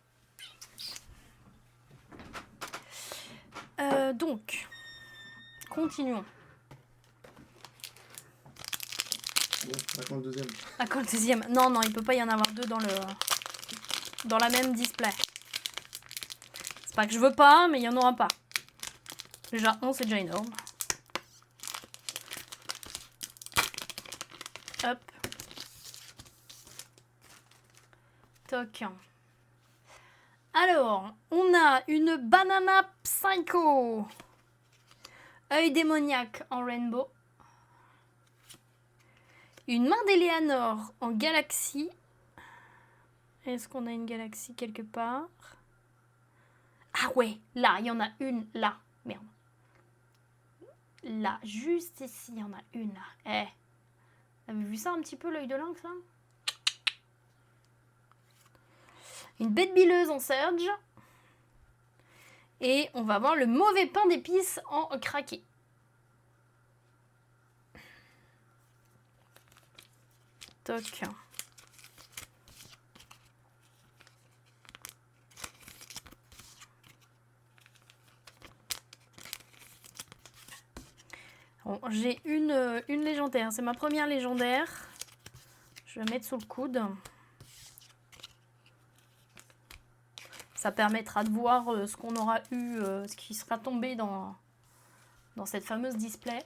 Donc, continuons. Bon, là quand le deuxième. Ah, quand le deuxième? Non, non, il peut pas y en avoir deux dans la même display. C'est pas que je veux pas, mais il y en aura pas. Déjà, 11, c'est déjà énorme. Hop. Toc. Alors, on a une banana psycho. Œil démoniaque en rainbow. Une main d'Eleanor en galaxie. Est-ce qu'on a une galaxie quelque part? Ah ouais, là, il y en a une, là. Merde. Là, juste ici, il y en a une, là. Eh. Vous avez vu ça un petit peu, l'œil de lynx, là? Une bête bileuse en surge. Et on va voir le mauvais pain d'épices en craqué. Toc. Bon, j'ai une légendaire. C'est ma première légendaire. Je vais la mettre sous le coude. Ça permettra de voir ce qu'on aura eu, ce qui sera tombé dans cette fameuse display.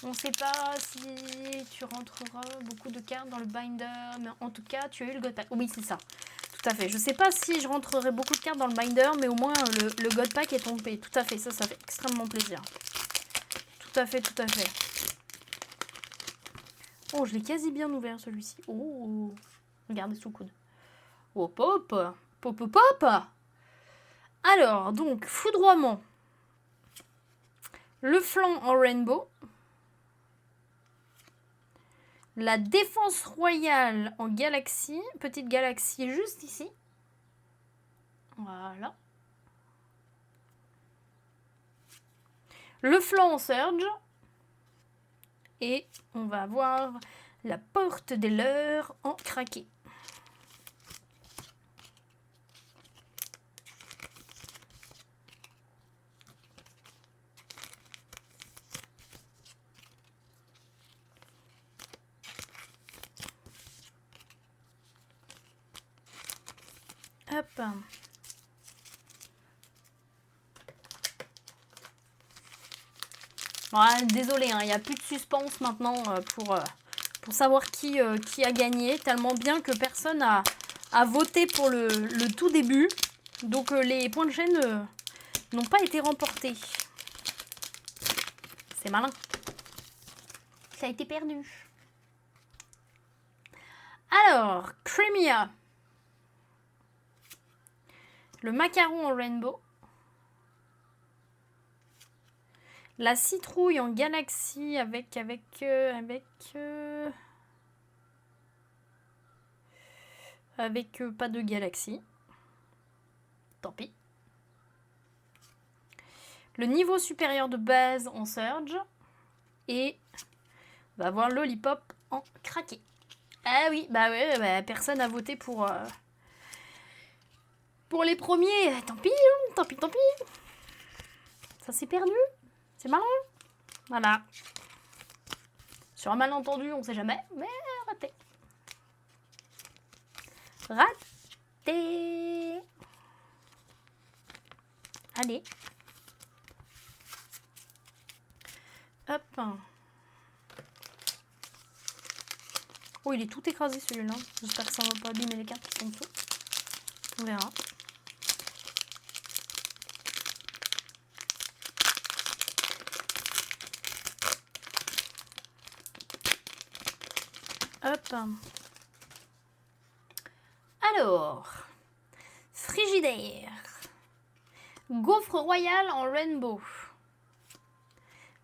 On ne sait pas si tu rentreras beaucoup de cartes dans le binder, mais en tout cas, tu as eu le God Pack. Oui, c'est ça. Tout à fait. Je ne sais pas si je rentrerai beaucoup de cartes dans le binder, mais au moins le God Pack est tombé. Tout à fait. Ça fait extrêmement plaisir. Tout à fait, tout à fait. Oh, je l'ai quasi bien ouvert celui-ci. Oh, regardez sous le coude. Hop, hop, pop, pop, pop. Alors, donc, foudroiement. Le flanc en rainbow. La défense royale en galaxie. Petite galaxie juste ici. Voilà. Le flanc en surge. Et on va avoir la porte des leurs en craqué. Hop. Ouais, désolé, il n'y a plus de suspense maintenant pour savoir qui a gagné. Tellement bien que personne a voté pour le tout début. Donc les points de chaîne n'ont pas été remportés. C'est malin. Ça a été perdu. Alors, Crimea. Le macaron en rainbow. La citrouille en galaxie avec pas de galaxie. Tant pis. Le niveau supérieur de base en surge. Et on va avoir Lollipop en craqué. Ah oui, bah ouais, bah, personne n'a voté pour les premiers. Tant pis, hein, tant pis, tant pis. Ça s'est perdu. C'est marrant. Voilà. Sur un malentendu, on sait jamais, mais raté. Raté. Allez. Hop. Oh, il est tout écrasé celui-là. J'espère que ça va pas abîmer les cartes qui sont dessous. On verra. Hop. Alors. Frigidaire. Gaufre royale en rainbow.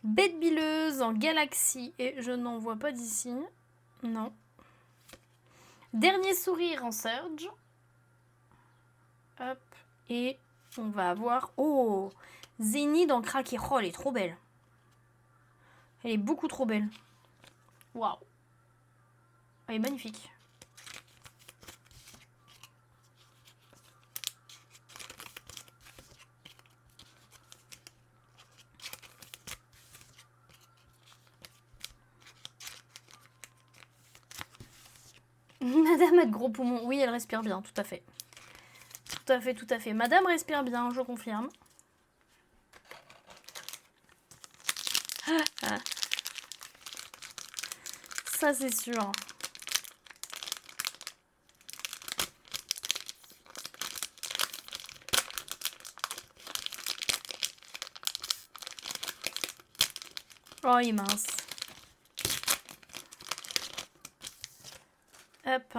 Bête bileuse en galaxie. Et je n'en vois pas d'ici. Non. Dernier sourire en surge. Hop. Et on va avoir... Oh, Zénith en craqué. Oh, elle est trop belle. Elle est beaucoup trop belle. Waouh. Elle est magnifique. Madame a de gros poumons. Oui, elle respire bien, tout à fait. Tout à fait, tout à fait. Madame respire bien, je confirme. Ça, c'est sûr. Oh, il est mince. Hop.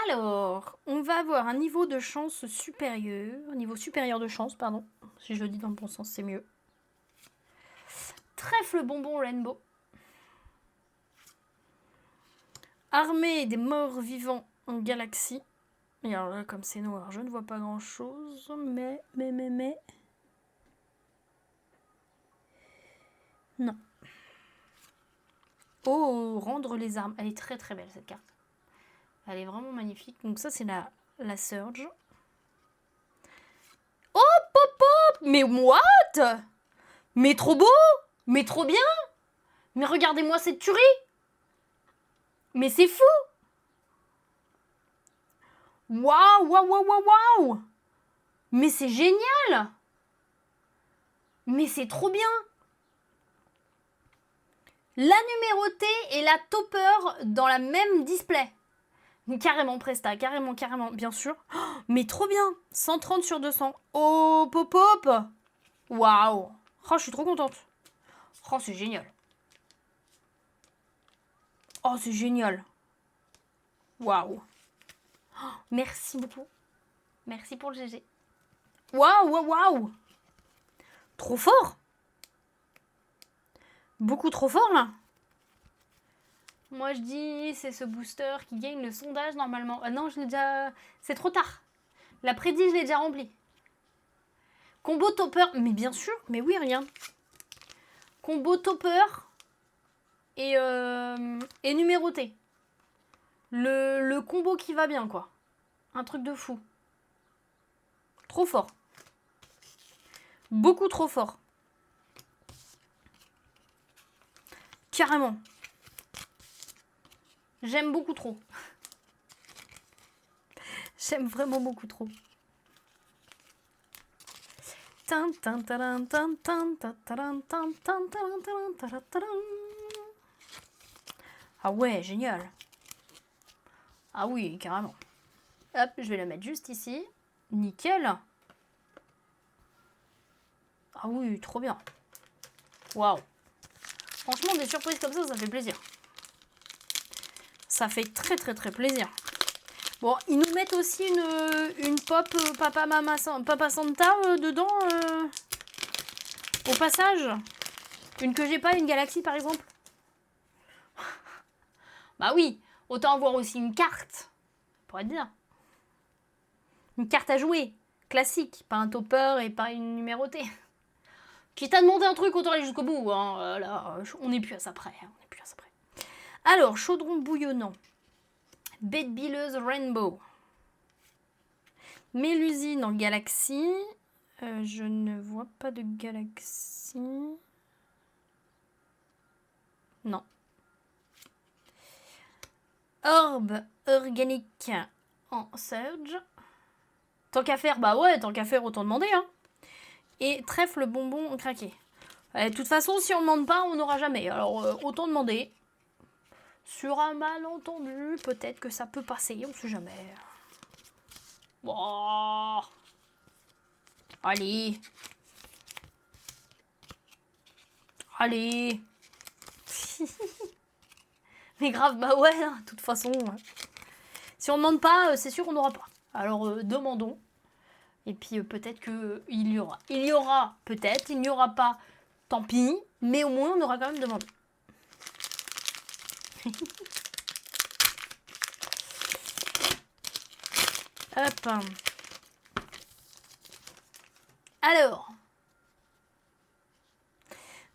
Alors, on va avoir un niveau de chance supérieur. Un niveau supérieur de chance, pardon. Si je le dis dans le bon sens, c'est mieux. Trèfle bonbon rainbow. Armée des morts vivants en galaxie. Et alors là, comme c'est noir, je ne vois pas grand chose. Mais. Non. Oh, rendre les armes. Elle est très très belle cette carte. Elle est vraiment magnifique. Donc ça, c'est la Surge. Oh, pop, pop. Mais what? Mais trop beau. Mais trop bien. Mais regardez-moi cette tuerie. Mais c'est fou. Waouh, waouh, waouh, waouh, waouh. Mais c'est génial. Mais c'est trop bien. La numérotée et la topper dans la même display. Carrément Presta, carrément, bien sûr. Oh, mais trop bien. 130 sur 200. Oh, pop, pop. Waouh. Oh, je suis trop contente. Oh, c'est génial. Oh, c'est génial. Waouh. Oh, merci beaucoup. Merci pour le GG. Waouh, waouh, waouh. Trop fort. Beaucoup trop fort, là. Moi, je dis, c'est ce booster qui gagne le sondage, normalement. Ah non, je l'ai déjà... C'est trop tard. La prédit, je l'ai déjà rempli. Combo topper. Mais bien sûr. Mais oui, regarde. Combo topper et numéroté. Le combo qui va bien, quoi. Un truc de fou. Trop fort. Beaucoup trop fort. Carrément. J'aime beaucoup trop. J'aime vraiment beaucoup trop. Ah ouais, génial. Ah oui, carrément. Hop, je vais la mettre juste ici. Nickel. Ah oui, trop bien. Waouh. Franchement, des surprises comme ça fait plaisir. Ça fait très très très plaisir. Bon, ils nous mettent aussi une pop Papa Santa dedans. Au passage. Une que j'ai pas, une Galaxy par exemple. Bah oui, autant avoir aussi une carte. Pour être bien. Une carte à jouer. Classique. Pas un topper et pas une numérotée. Quitte à demander un truc, autant aller jusqu'au bout. Hein. Là, on n'est plus à ça près. On n'est plus à ça près. Alors, chaudron bouillonnant. Bête bileuse Rainbow. Mélusine en Galaxy. Je ne vois pas de Galaxy. Non. Orbe organique en Surge. Tant qu'à faire, bah ouais, tant qu'à faire, autant demander. Hein. Et trèfle bonbon craqué. De toute façon, si on ne demande pas, on n'aura jamais. Alors, autant demander. Sur un malentendu, peut-être que ça peut passer, on sait jamais. Oh. Allez. Allez. Mais grave, bah ouais, de toute façon. Si on ne demande pas, c'est sûr qu'on n'aura pas. Alors, demandons. Et puis, peut-être qu'il y aura. Il y aura, peut-être. Il n'y aura pas, tant pis. Mais au moins, on aura quand même demandé. Hop. Alors.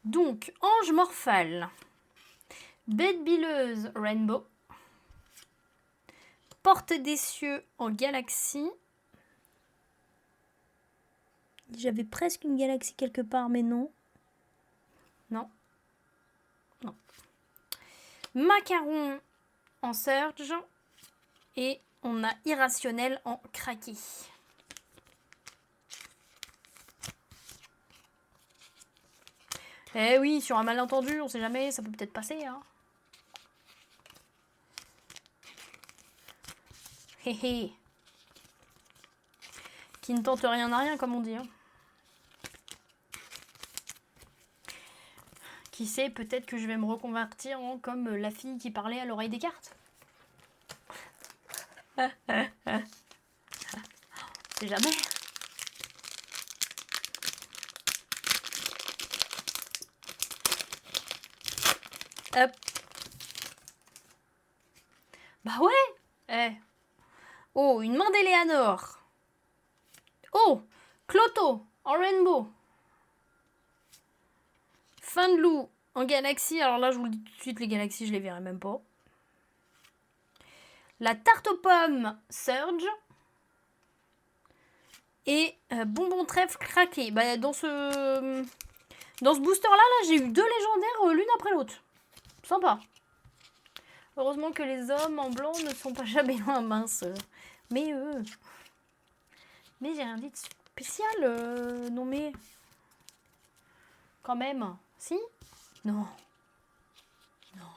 Donc, ange morphale. Bête bileuse Rainbow. Porte des cieux en Galaxy. J'avais presque une Galaxy quelque part, mais non. Non. Non. Macaron en Surge. Et on a Irrationnel en Craqué. Eh oui, sur un malentendu, on sait jamais, ça peut peut-être passer. Hein. Hé hé. Qui ne tente rien à rien, comme on dit. Hein. Qui sait, peut-être que je vais me reconvertir en comme la fille qui parlait à l'oreille des cartes. C'est jamais. Hop. Bah ouais. Eh. Oh, une main d'Eleanor. Oh, Cloto en Rainbow. Fin de loup en Galaxy. Alors là, je vous le dis tout de suite, les Galaxies, je les verrai même pas. La tarte aux pommes Surge. Et bonbon trèfle craqué. Bah, dans ce booster-là, j'ai eu 2 légendaires l'une après l'autre. Sympa. Heureusement que les hommes en blanc ne sont pas jamais loin, mince. Mais j'ai rien dit de spécial. Non mais... Quand même. Si? Non. Non.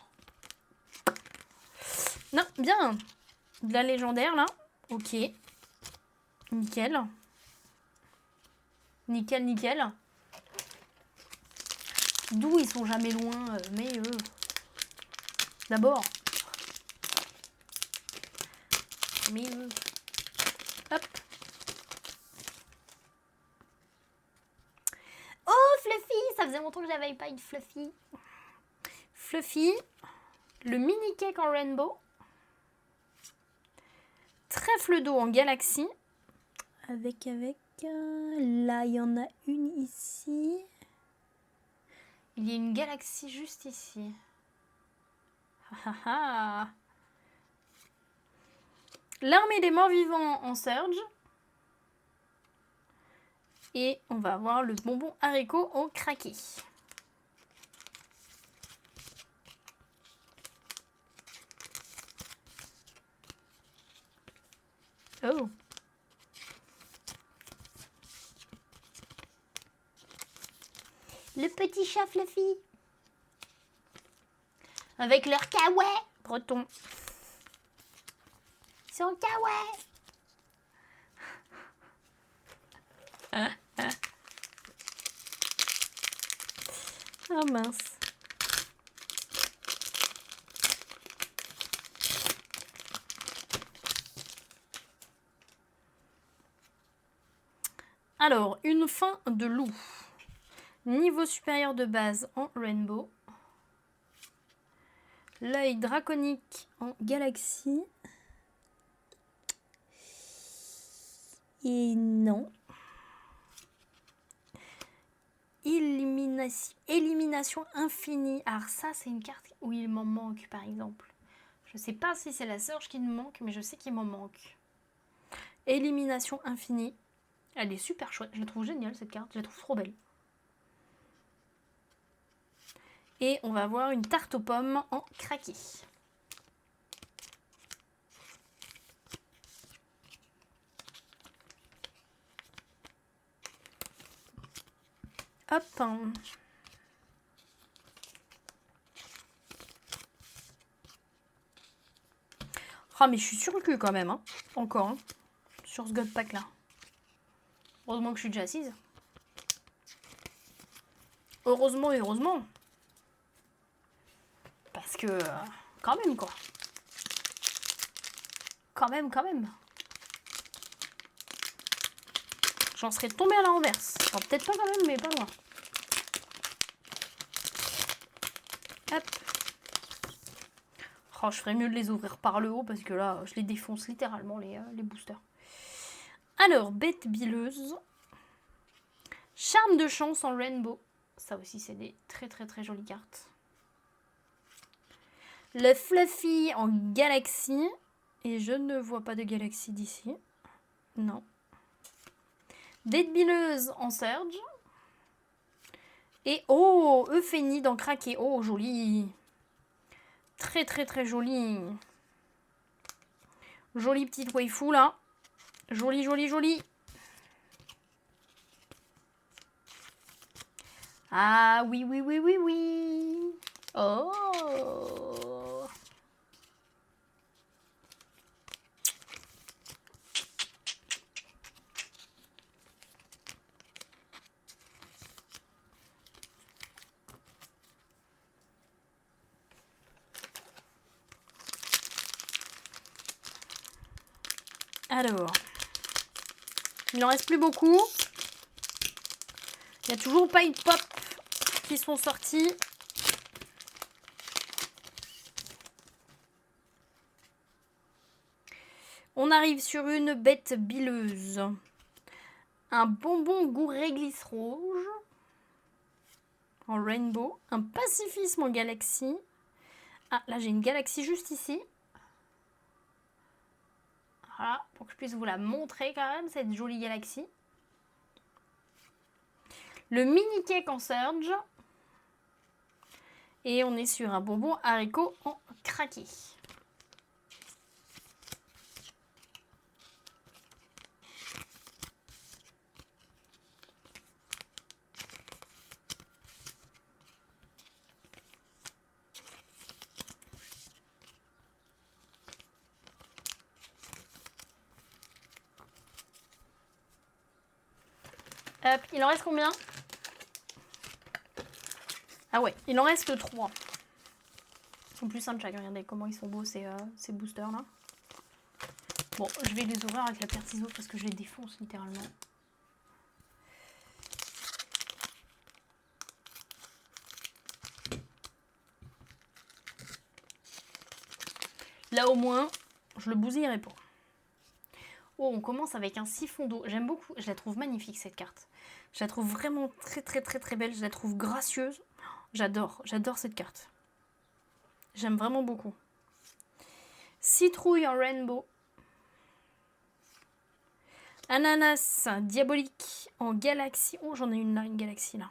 Non, bien. De la légendaire, là. Ok. Nickel. Nickel, nickel. D'où ils sont jamais loin, mais d'abord. Mais hop. Oh, Fluffy! Ça faisait longtemps que j'avais pas une Fluffy. Fluffy. Le mini cake en Rainbow. Trèfle d'eau en Galaxy. Avec. Là, il y en a une ici. Il y a une Galaxy juste ici. L'armée des morts vivants en Surge. Et on va avoir le bonbon haricot en craqué. Oh. Le petit chat Fluffy. Avec leur kawaii breton. Ils sont kawaii. Ah mince. Alors, une fin de loup. Niveau supérieur de base en rainbow. L'œil draconique en galaxie. Et non. Élimination infinie. Alors ça, c'est une carte où il m'en manque, par exemple. Je sais pas si c'est la Surge qui me manque, mais je sais qu'il m'en manque. Élimination infinie. Elle est super chouette. Je la trouve géniale, cette carte. Je la trouve trop belle. Et on va avoir une tarte aux pommes en craqué. Hop. Ah, mais je suis sur le cul quand même, hein. Encore, hein. Sur ce God Pack là. Heureusement que je suis déjà assise. Heureusement et heureusement. Parce que, quand même quoi. Quand même. J'en serais tombée à la renverse. Enfin, peut-être pas quand même, mais pas loin. Hop. Oh, je ferais mieux de les ouvrir par le haut parce que là, je les défonce littéralement, les boosters. Alors, bête bileuse. Charme de chance en rainbow. Ça aussi, c'est des très jolies cartes. Le Fluffy en galaxie. Et je ne vois pas de galaxie d'ici. Non. Bête bileuse en surge. Et oh, Euphénie dans craqué. Oh, joli. Très joli. Jolie petite waifu là. Jolie. Ah oui. Oh. Alors, il n'en reste plus beaucoup. Il n'y a toujours pas une pop qui sont sortis. On arrive sur une bête bileuse. Un bonbon goût réglisse rouge. En rainbow. Un pacifisme en galaxie. Ah, là j'ai une galaxie juste ici. Voilà, pour que je puisse vous la montrer quand même, cette jolie galaxie. Le mini cake en surge. Et on est sur un bonbon haricot en craqué. Hop, il en reste combien? Ah ouais, il en reste 3. Ils sont plus simples chacun. Regardez comment ils sont beaux ces boosters là. Bon, je vais les ouvrir avec la paire de ciseaux parce que je les défonce littéralement. Là au moins, je le bousillerai pas. Oh, on commence avec un siphon d'eau. J'aime beaucoup, je la trouve magnifique cette carte. Je la trouve vraiment très belle. Je la trouve gracieuse. J'adore cette carte. J'aime vraiment beaucoup. Citrouille en rainbow. Ananas diabolique en galaxie. Oh, j'en ai une là, une galaxie là.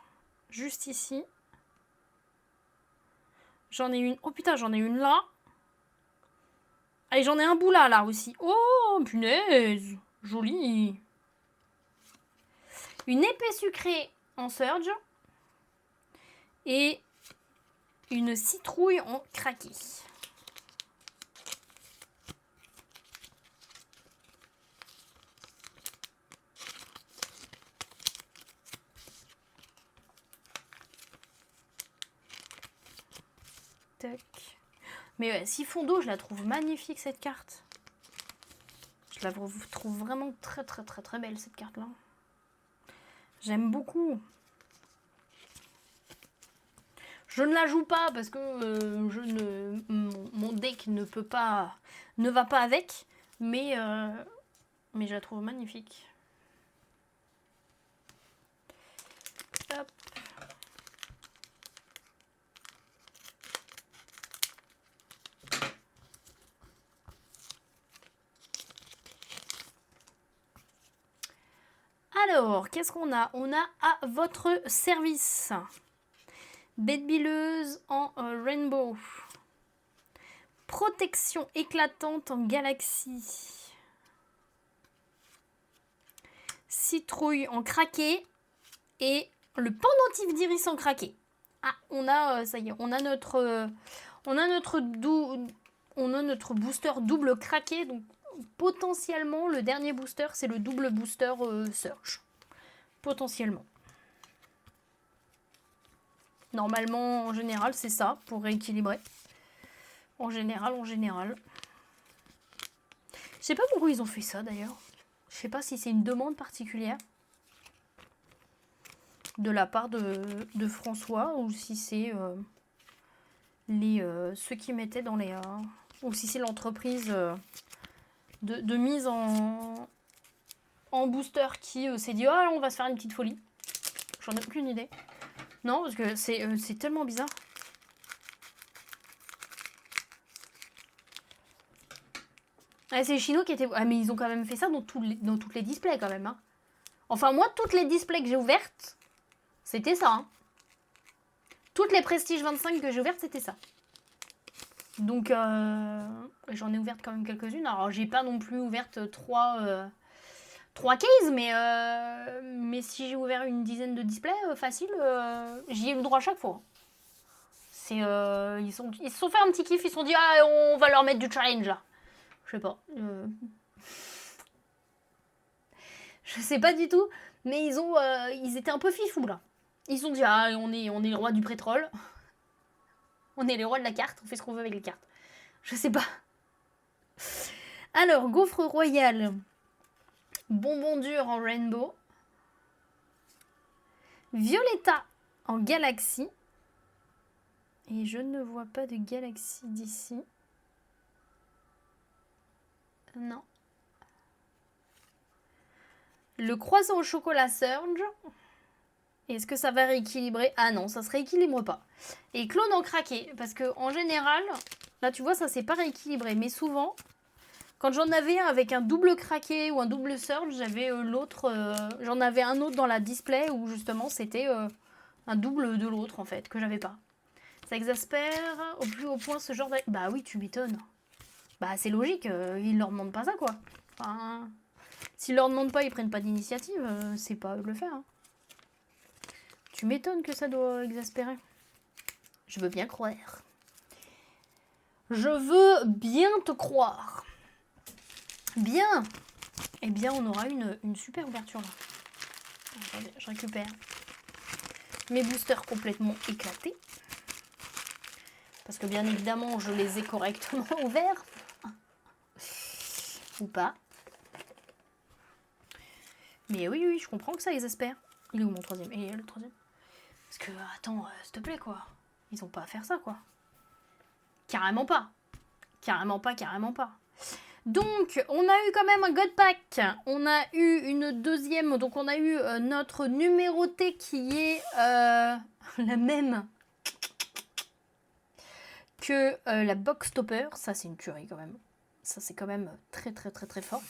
Juste ici. J'en ai une. Oh putain, j'en ai une là. Et j'en ai un bout là aussi. Oh, punaise. Joli. Une épée sucrée en surge. Et une citrouille en craqué. tac. Mais ouais, Sifondo, je la trouve magnifique cette carte. Je la trouve vraiment très très très très belle cette carte là. J'aime beaucoup. Je ne la joue pas parce que mon deck ne va pas avec, mais je la trouve magnifique. Hop. Alors, qu'est-ce qu'on a? On a à votre service bête bileuse en rainbow, protection éclatante en galaxie, citrouille en craqué et le pendentif d'iris en craqué. Ah, on a, ça y est, on a notre booster double craqué, donc potentiellement le dernier booster c'est le double booster Surge. Potentiellement. Normalement, en général, c'est ça pour rééquilibrer. En général. Je sais pas pourquoi ils ont fait ça d'ailleurs. Je sais pas si c'est une demande particulière de la part de François ou si c'est ceux qui mettaient dans les... ou si c'est l'entreprise de mise en booster qui s'est dit « Oh, on va se faire une petite folie ». J'en ai aucune idée. Non, parce que c'est tellement bizarre. Ah, c'est Chino qui était... Ah, mais ils ont quand même fait ça dans toutes les displays quand même. Hein. Enfin, moi, toutes les displays que j'ai ouvertes, c'était ça. Hein. Toutes les Prestige 25 que j'ai ouvertes, c'était ça. Donc, j'en ai ouvert quand même quelques-unes. Alors, j'ai pas non plus ouverte 3 cases, mais si j'ai ouvert une dizaine de displays, facile, j'y ai eu le droit à chaque fois. Ils se sont fait un petit kiff, ils se sont dit, ah, on va leur mettre du challenge, là. Je sais pas. Je sais pas du tout, mais ils étaient un peu fifous, là. Ils se sont dit, ah, on est les rois du pétrole. On est les rois de la carte, on fait ce qu'on veut avec les cartes. Je sais pas. Alors, gaufre royale. Bonbon dur en rainbow. Violetta en galaxie. Et je ne vois pas de galaxie d'ici. Non. Le croissant au chocolat Surge. Est-ce que ça va rééquilibrer? Ah non, ça se rééquilibre pas. Et clone en craqué. Parce que en général, là tu vois, ça s'est pas rééquilibré. Mais souvent, quand j'en avais un avec un double craqué ou un double Surge, j'avais l'autre. J'en avais un autre dans la display où justement c'était un double de l'autre en fait, que j'avais pas. Ça exaspère au plus haut point ce genre de... Bah oui, tu m'étonnes. Bah c'est logique, ils leur demandent pas ça quoi. Enfin, s'ils leur demandent pas, ils prennent pas d'initiative, c'est pas eux de le faire. Hein. Tu m'étonnes que ça doit exaspérer. Je veux bien croire. Je veux bien te croire. Bien. Eh bien, on aura une super ouverture là. Attendez, je récupère mes boosters complètement éclatés. Parce que bien évidemment, je les ai correctement ouverts. Ou pas. Mais oui, je comprends que ça exaspère. Il est où mon troisième? Et le troisième? Parce que, attends, s'il te plaît, quoi. Ils ont pas à faire ça, quoi. Carrément pas. Carrément pas. Donc, on a eu quand même un God Pack. On a eu une deuxième. Donc, on a eu notre numéroté qui est la même que la Box Topper. Ça, c'est une tuerie, quand même. Ça, c'est quand même très, très, très, très fort.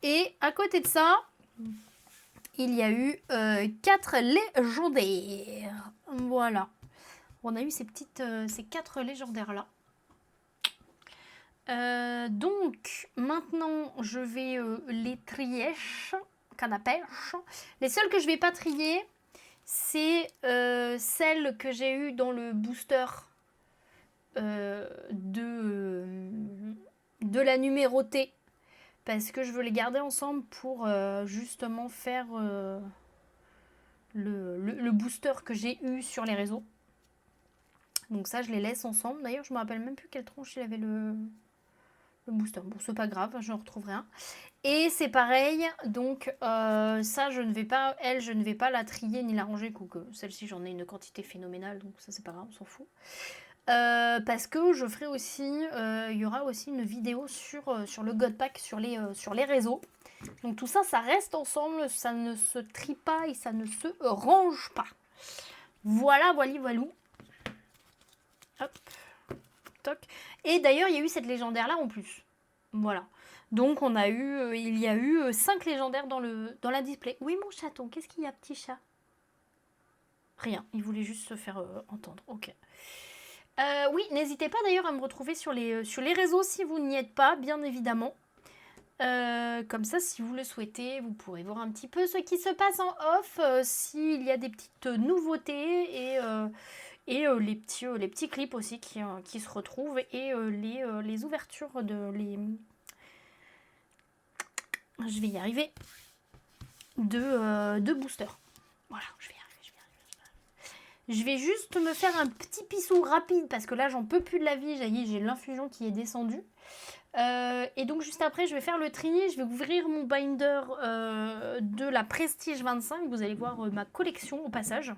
Et à côté de ça... il y a eu 4 légendaires. Voilà. On a eu ces 4 légendaires là. Donc, maintenant, je vais les trier. Canapèche. Les seules que je vais pas trier, c'est celles que j'ai eues dans le booster de la numérotée. Parce que je veux les garder ensemble pour justement faire le booster que j'ai eu sur les réseaux. Donc ça, je les laisse ensemble. D'ailleurs, je me rappelle même plus quelle tronche il avait le booster. Bon, c'est pas grave, je retrouverai un. Et c'est pareil, donc ça, je ne vais pas, elle, je ne vais pas la trier ni la ranger, quoique celle-ci, j'en ai une quantité phénoménale, donc ça, c'est pas grave, on s'en fout. Parce que je ferai aussi, il y aura aussi une vidéo sur le God Pack, sur les réseaux. Donc tout ça, ça reste ensemble, ça ne se trie pas et ça ne se range pas. Voilà, voilou. Hop, toc. Et d'ailleurs, il y a eu cette légendaire-là en plus. Voilà. Donc il y a eu 5 légendaires dans la display. Oui, mon chaton, qu'est-ce qu'il y a, petit chat? Rien, il voulait juste se faire entendre. Ok. Oui, n'hésitez pas d'ailleurs à me retrouver sur les réseaux si vous n'y êtes pas, bien évidemment. Comme ça, si vous le souhaitez, vous pourrez voir un petit peu ce qui se passe en off, s'il y a des petites nouveautés et les petits clips aussi qui se retrouvent et les ouvertures je vais y arriver, de booster. Voilà, je vais y arriver. Je vais juste me faire un petit pissou rapide parce que là, j'en peux plus de la vie. J'ai l'infusion qui est descendue. Et donc juste après, je vais faire le tri. Je vais ouvrir mon binder de la Prestige 25. Vous allez voir ma collection au passage.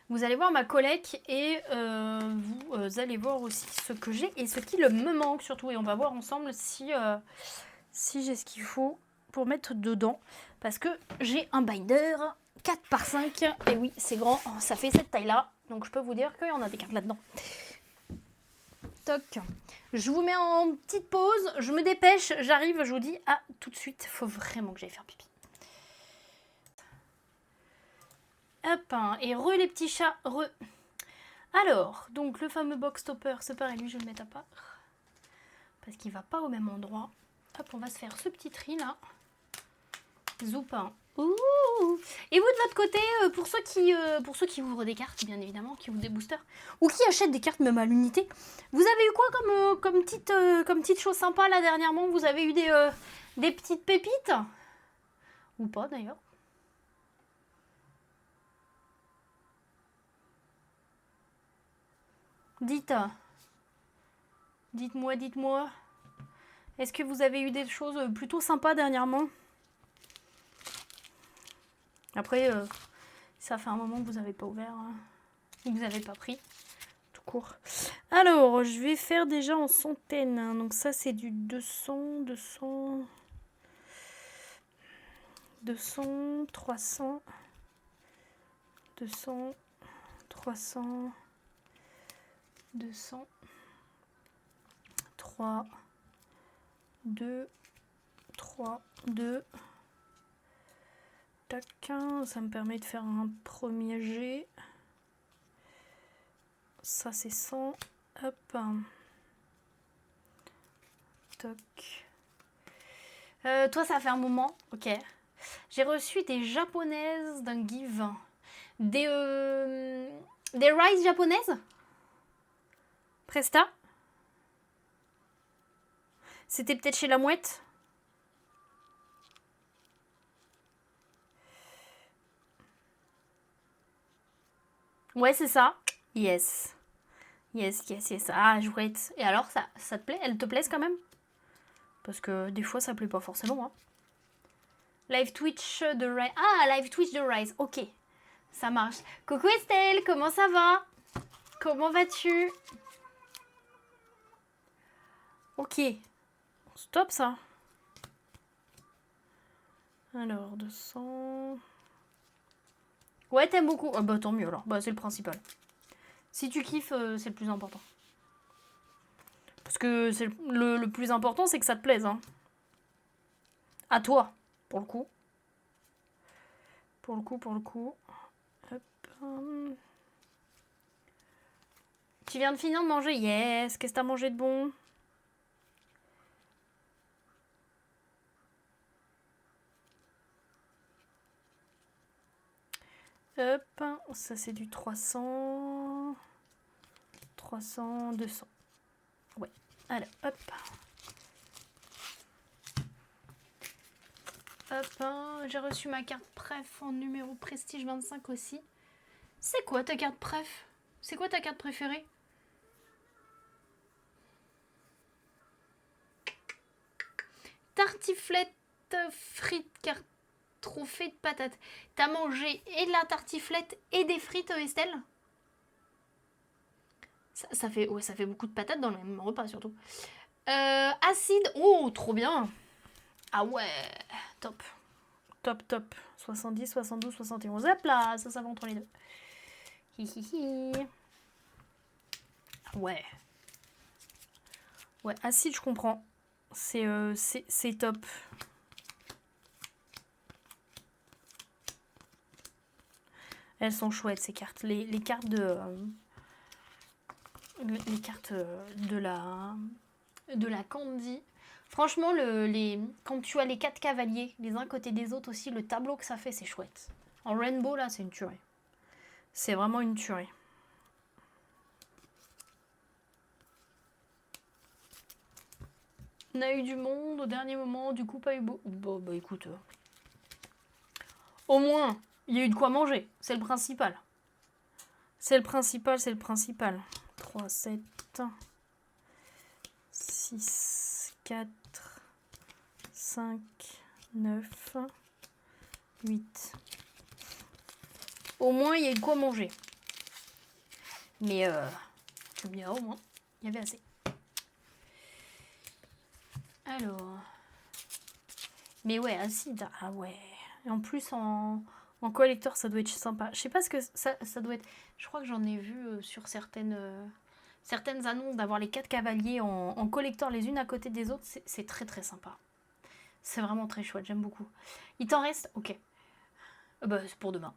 Vous allez voir ma collecte et vous allez voir aussi ce que j'ai et ce qui me manque surtout. Et on va voir ensemble si j'ai ce qu'il faut pour mettre dedans. Parce que j'ai un binder 4x5. Et oui, c'est grand. Ça fait cette taille-là. Donc je peux vous dire qu'il y en a des cartes là-dedans. Toc. Je vous mets en petite pause. Je me dépêche. J'arrive. Je vous dis à tout de suite. Faut vraiment que j'aille faire pipi. Hop, et les petits chats, Alors, donc le fameux box topper, c'est pareil, lui je vais le mettre à part. Parce qu'il va pas au même endroit. Hop, on va se faire ce petit tri là. Zoupin. Ouh. Et vous de votre côté, pour ceux qui ouvrent des cartes, bien évidemment, qui ouvrent des boosters, ou qui achètent des cartes même à l'unité, vous avez eu quoi comme petite chose sympa là dernièrement? Vous avez eu des petites pépites? Ou pas d'ailleurs? Dites-moi. Est-ce que vous avez eu des choses plutôt sympas dernièrement? Après, ça fait un moment que vous n'avez pas ouvert, que vous n'avez pas pris, tout court. Alors, je vais faire déjà en centaines. Donc ça, c'est du 200, 300, 300, 3, 2, 2. Tac, ça me permet de faire un premier jet. Ça c'est 100. Hop. Toc. Toi ça fait un moment. Ok. J'ai reçu des japonaises d'un give. Des rice japonaises. Presta. C'était peut-être chez la mouette. Ouais, c'est ça. Yes. Ah, chouette. Et alors, ça te plaît? Elles te plaisent quand même? Parce que des fois, ça plaît pas forcément. Hein. Live Twitch de Rise. Ah, Live Twitch de Rise. Ok. Ça marche. Coucou Estelle, comment ça va? Comment vas-tu? Ok. Stop ça. Alors, 200... Ouais, t'aimes beaucoup. Ah bah tant mieux alors. Bah c'est le principal. Si tu kiffes, c'est le plus important. Parce que c'est le plus important, c'est que ça te plaise. Hein. À toi, pour le coup. Pour le coup. Hop. Tu viens de finir de manger? Yes. Qu'est-ce que t'as mangé de bon? Hop, ça c'est du 300, 200. Ouais, alors hop. Hop, j'ai reçu ma carte préf en numéro Prestige 25 aussi. C'est quoi ta carte préf? C'est quoi ta carte préférée? Tartiflette frites, carte trophée de patates. T'as mangé et de la tartiflette et des frites, Estelle? Ça fait beaucoup de patates dans le même repas, surtout. Acide. Oh, trop bien. Ah ouais, top. Top, top. 70, 72, 71. Hop là, ça va entre les deux. Hihihi. Ouais. Ouais, acide, je comprends. C'est top. Elles sont chouettes, ces cartes. Les cartes de... les cartes de la Candy. Franchement, quand tu as les 4 cavaliers, les uns côté des autres aussi, le tableau que ça fait, c'est chouette. En rainbow, là, c'est une tuerie. C'est vraiment une tuerie. On a eu du monde au dernier moment, du coup, pas eu beau. Bon, bah écoute. Au moins, il y a eu de quoi manger. C'est le principal. C'est le principal. 3, 7, 6, 4, 5, 9, 8. Au moins, il y a eu de quoi manger. Mais, tu me diras, au moins, il y avait assez. Alors. Mais ouais, acide. Ah ouais. Et en plus, en collector, ça doit être sympa. Je sais pas ce que ça doit être. Je crois que j'en ai vu sur certaines annonces d'avoir les 4 cavaliers en collector les unes à côté des autres. C'est très très sympa. C'est vraiment très chouette, j'aime beaucoup. Il t'en reste? Ok. Bah, c'est pour demain.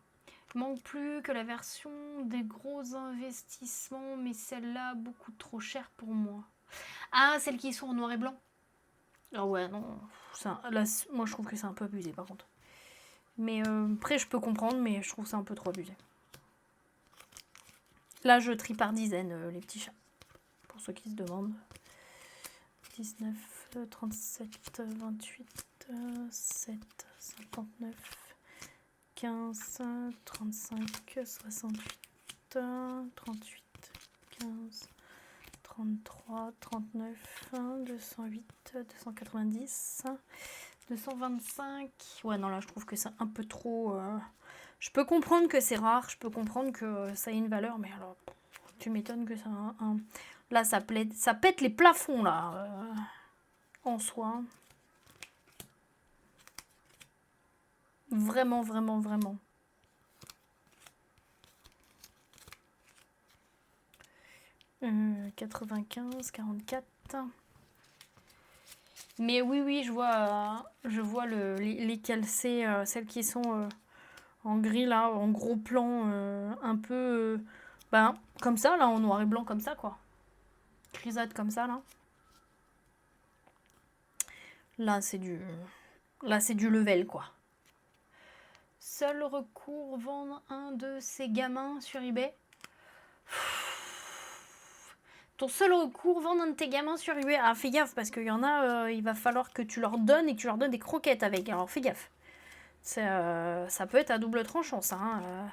Il manque plus que la version des gros investissements, mais celle-là, beaucoup trop chère pour moi. Ah, celles qui sont en noir et blanc. Ah ouais, non. Là, moi, je trouve que c'est un peu abusé, par contre. Mais après, je peux comprendre, mais je trouve ça un peu trop abusé. Là, je trie par dizaines, les petits chats. Pour ceux qui se demandent. 19, 37, 28, 7, 59, 15, 35, 68, 38, 15, 33, 39, 208, 290, 225. Ouais, non, là, je trouve que c'est un peu trop... Je peux comprendre que c'est rare, je peux comprendre que ça ait une valeur, mais alors, tu m'étonnes que ça... Là, ça pète les plafonds, là, en soi. Vraiment, vraiment, vraiment. « 95, 44... » Mais oui, je vois les calcés, celles qui sont en gris, là, en gros plan, un peu... comme ça, là, en noir et blanc, comme ça, quoi. Grisade comme ça, là. Là, c'est du level, quoi. Seul recours, vendre un de ces gamins sur eBay. Ton seul recours, vendre un de tes gamins sur eBay. Ah, fais gaffe, parce qu'il y en a, il va falloir que tu leur donnes et que tu leur donnes des croquettes avec. Alors, fais gaffe. Ça peut être à double tranchant, ça. Hein.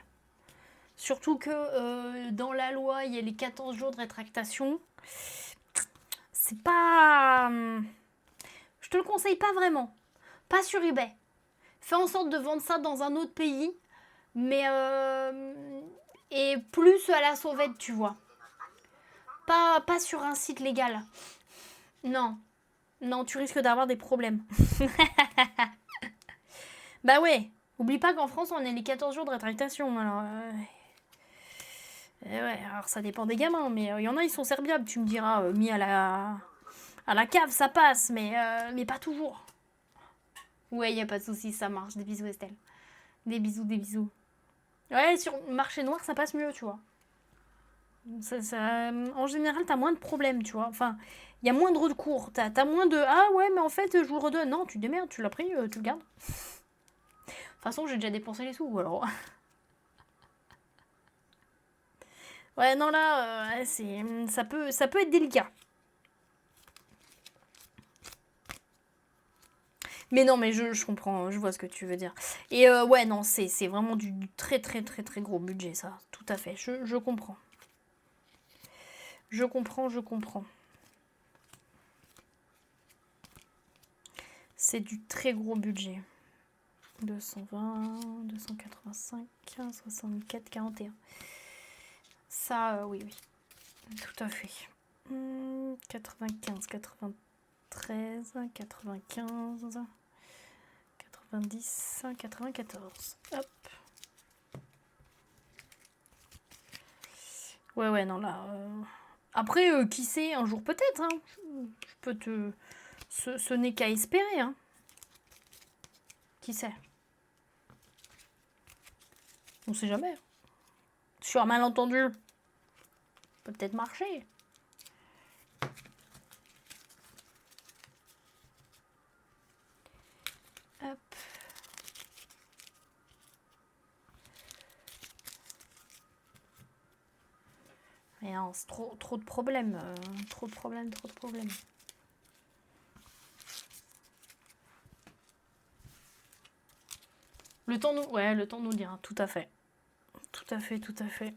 Surtout que dans la loi, il y a les 14 jours de rétractation. C'est pas... Je te le conseille pas vraiment. Pas sur eBay. Fais en sorte de vendre ça dans un autre pays. Mais... et plus à la sauvette, tu vois. Pas sur un site légal. Non. Non, tu risques d'avoir des problèmes. Bah ouais. Oublie pas qu'en France, on a les 14 jours de rétractation. Alors... ouais, alors ça dépend des gamins, mais il y en a, ils sont serviables, tu me diras, mis à la cave, ça passe, mais pas toujours. Ouais, y a pas de souci, ça marche. Des bisous, Estelle. Des bisous, des bisous. Ouais, sur le marché noir, ça passe mieux, tu vois. En général, t'as moins de problèmes, tu vois. Enfin, il y a moins de recours. T'as moins de... Ah ouais, mais en fait, je vous le redonne. Non, tu te démerdes, tu l'as pris, tu le gardes. De toute façon, j'ai déjà dépensé les sous, alors... Ouais, non, là, ça peut être délicat. Mais non, mais je comprends, je vois ce que tu veux dire. Et ouais, non, c'est vraiment du très, très, très, très gros budget, ça. Tout à fait, je comprends. Je comprends, je comprends. C'est du très gros budget. 220, 285, 64, 41. Ça, oui, oui. Tout à fait. 95, 93, 95, 90, 94. Hop. Ouais, non, là... Après, qui sait, un jour peut-être, hein. Je peux te... Ce n'est qu'à espérer, hein. Qui sait? On sait jamais. Sur un malentendu. Peut-être marcher. Hop. Et non, c'est trop de problèmes. Trop de problèmes. Le temps nous dira. Tout à fait. Tout à fait.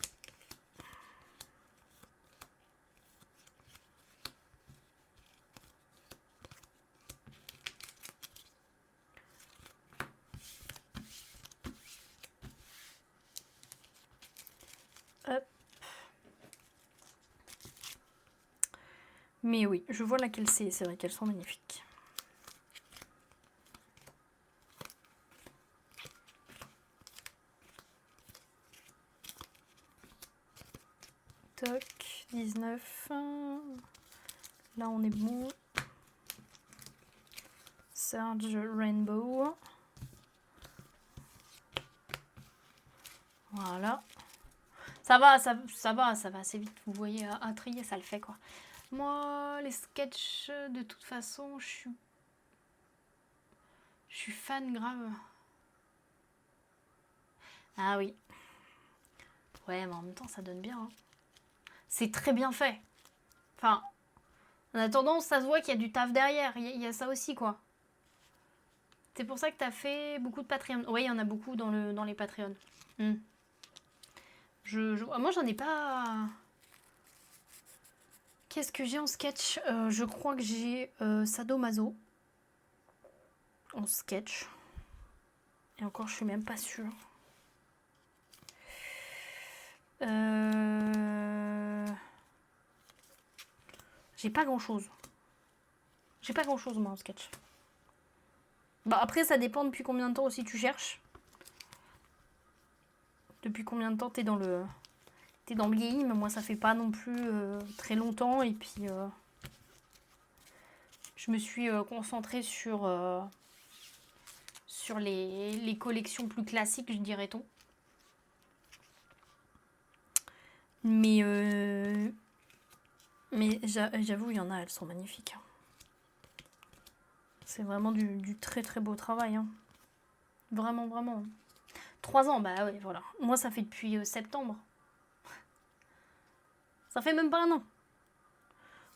Hop. Mais oui, je vois laquelle c'est. C'est vrai qu'elles sont magnifiques. Toc, 19. Là, on est bon. Serge Rainbow. Voilà. Ça va assez vite. Vous voyez, à trier, ça le fait, quoi. Moi, les sketchs, de toute façon, je suis fan grave. Ah oui. Ouais, mais en même temps, ça donne bien, hein. C'est très bien fait. Enfin, en attendant, ça se voit qu'il y a du taf derrière. Il y a ça aussi, quoi. C'est pour ça que t'as fait beaucoup de Patreon. Ouais, il y en a beaucoup dans les Patreon. Moi, j'en ai pas... Qu'est-ce que j'ai en sketch? Je crois que j'ai Sadomaso en sketch. Et encore, je suis même pas sûre. J'ai pas grand-chose. Moi, en sketch. Bah, après, ça dépend depuis combien de temps aussi tu cherches. Depuis combien de temps t'es dans le game. Moi, ça fait pas non plus très longtemps. Et puis, je me suis concentrée sur les collections plus classiques, je dirais-on. Mais j'avoue, il y en a, elles sont magnifiques. C'est vraiment du très très beau travail. Hein. Vraiment. 3 ans, bah ouais, voilà. Moi, ça fait depuis septembre. Ça fait même pas un an.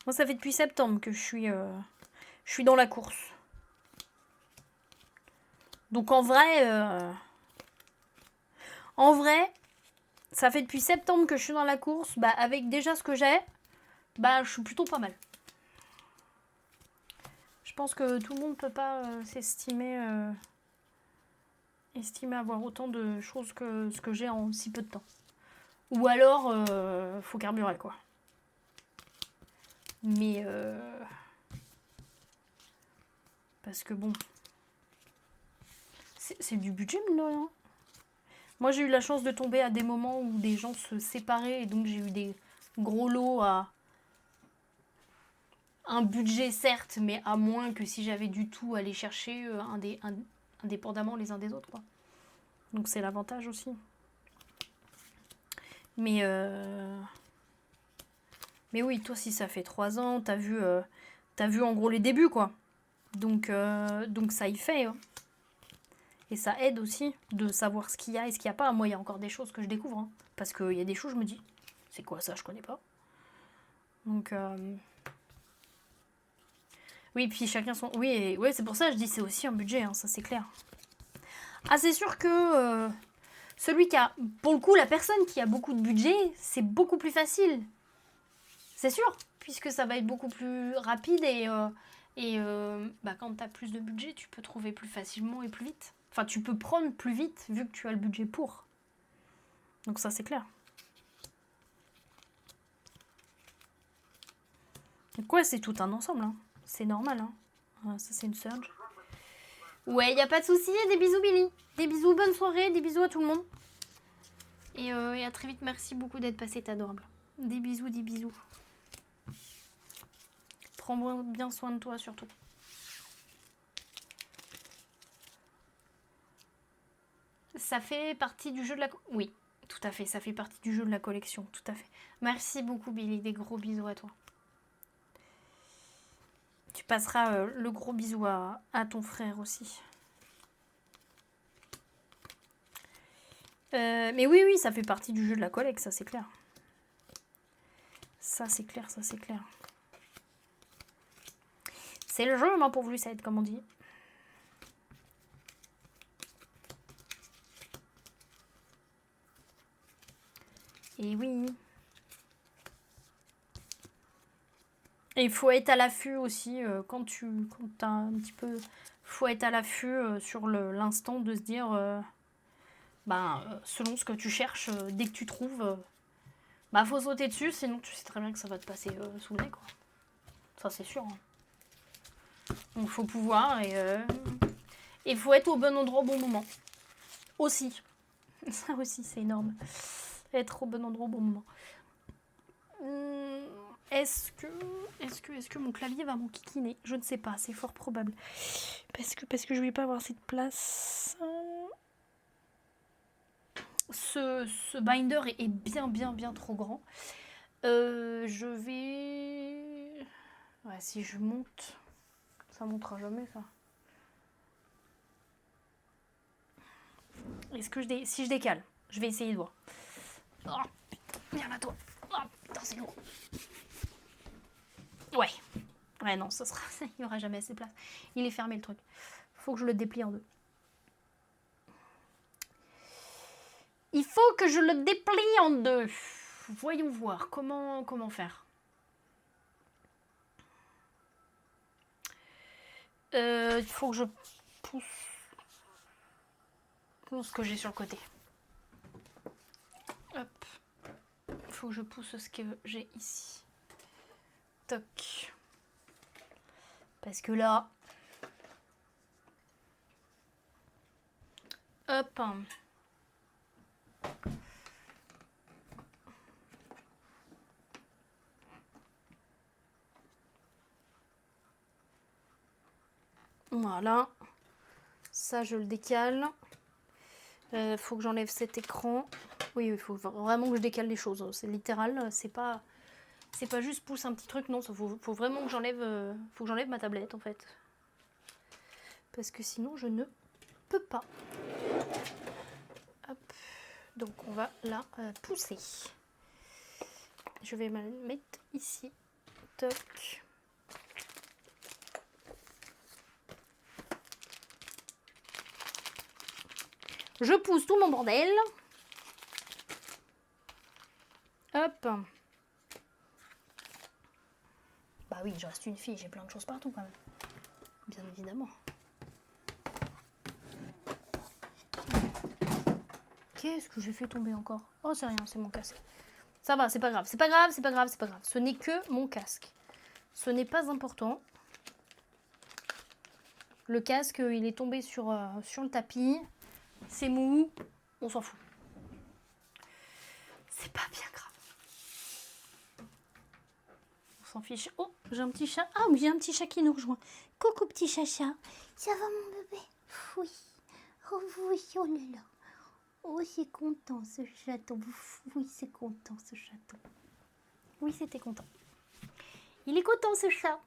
Moi, ça fait depuis septembre que je suis dans la course. Donc en vrai, ça fait depuis septembre que je suis dans la course. Bah, avec déjà ce que j'ai, bah, je suis plutôt pas mal. Je pense que tout le monde peut pas estimer avoir autant de choses que ce que j'ai en si peu de temps. Ou alors, faut carburer, quoi. Mais parce que bon, c'est du budget, mine de rien. Moi, j'ai eu la chance de tomber à des moments où des gens se séparaient et donc j'ai eu des gros lots à un budget, certes, mais à moins que si j'avais du tout à aller chercher indépendamment les uns des autres, quoi. Donc c'est l'avantage aussi. Mais oui, toi, si ça fait 3 ans, t'as vu en gros les débuts, quoi. Donc ça y fait. Hein. Et ça aide aussi de savoir ce qu'il y a et ce qu'il n'y a pas. Moi, il y a encore des choses que je découvre. Hein, parce qu'il y a des choses, je me dis, c'est quoi ça, je connais pas. Donc, oui, puis chacun son... Oui, ouais, c'est pour ça que je dis c'est aussi un budget, hein, ça c'est clair. Ah, c'est sûr que celui qui a... Pour le coup, la personne qui a beaucoup de budget, c'est beaucoup plus facile. C'est sûr, puisque ça va être beaucoup plus rapide et quand tu as plus de budget, tu peux trouver plus facilement et plus vite. Enfin, tu peux prendre plus vite vu que tu as le budget pour. Donc ça, c'est clair. Donc ouais, c'est tout un ensemble. Hein. C'est normal. Hein. Ah, ça, c'est une surge. Ouais, y a pas de souci. Des bisous, Billy. Des bisous, bonne soirée. Des bisous à tout le monde. Et à très vite. Merci beaucoup d'être passé, t'es adorable. Des bisous, des bisous. Prends bien soin de toi, surtout. Ça fait partie du jeu de la... Oui, tout à fait. Ça fait partie du jeu de la collection. Tout à fait. Merci beaucoup, Billy. Des gros bisous à toi. Tu passeras le gros bisou à ton frère aussi. Mais oui, ça fait partie du jeu de la collecte, ça c'est clair. Ça c'est clair, ça c'est clair. C'est le jeu, ma pauvre Lucette, comme on dit. Et oui. Et il faut être à l'affût aussi quand t'as un petit peu... faut être à l'affût sur l'instant de se dire... selon ce que tu cherches, dès que tu trouves... faut sauter dessus, sinon tu sais très bien que ça va te passer sous le nez, quoi. Ça, c'est sûr. Hein. Donc, faut pouvoir et faut être au bon endroit au bon moment. Aussi. Ça aussi, c'est énorme. Être au bon endroit au bon moment. Est-ce que mon clavier va m'enquiquiner? Je ne sais pas, c'est fort probable. Parce que je vais pas avoir assez de place. Ce binder est bien trop grand. Je vais... Ouais, si je monte... Ça montera jamais, ça. Si je décale, je vais essayer de voir. Oh, viens là, toi. Oh, putain, c'est lourd. Ouais. Ouais, non, ça sera... il n'y aura jamais assez de place. Il est fermé, le truc. Faut que je le déplie en deux. Il faut que je le déplie en deux. Voyons voir comment faire. Il faut que je pousse ce que j'ai sur le côté. Hop. Il faut que je pousse ce que j'ai ici. Toc. Parce que là... Hop. Voilà. Ça, je le décale. Faut que j'enlève cet écran. Oui, il faut vraiment que je décale les choses. C'est littéral. C'est pas juste pousse un petit truc. Non, faut vraiment que j'enlève ma tablette, en fait. Parce que sinon, je ne peux pas. Hop. Donc, on va la pousser. Je vais me mettre ici. Toc. Je pousse tout mon bordel. Hop. Bah oui, je reste une fille, j'ai plein de choses partout quand même. Bien évidemment. Qu'est-ce que j'ai fait tomber encore? Oh, c'est rien, c'est mon casque. Ça va, c'est pas grave, c'est pas grave, c'est pas grave, c'est pas grave. Ce n'est que mon casque. Ce n'est pas important. Le casque, il est tombé sur le tapis. C'est mou, on s'en fout. C'est pas bien grave. On s'en fiche. Oh, j'ai un petit chat. Ah oui, j'ai un petit chat qui nous rejoint. Coucou petit chacha. Ça va mon bébé? Oui. Oh oui, oh là là. Oh, c'est content ce chaton. Oui, c'est content ce chaton. Oui, c'était content. Il est content ce chat.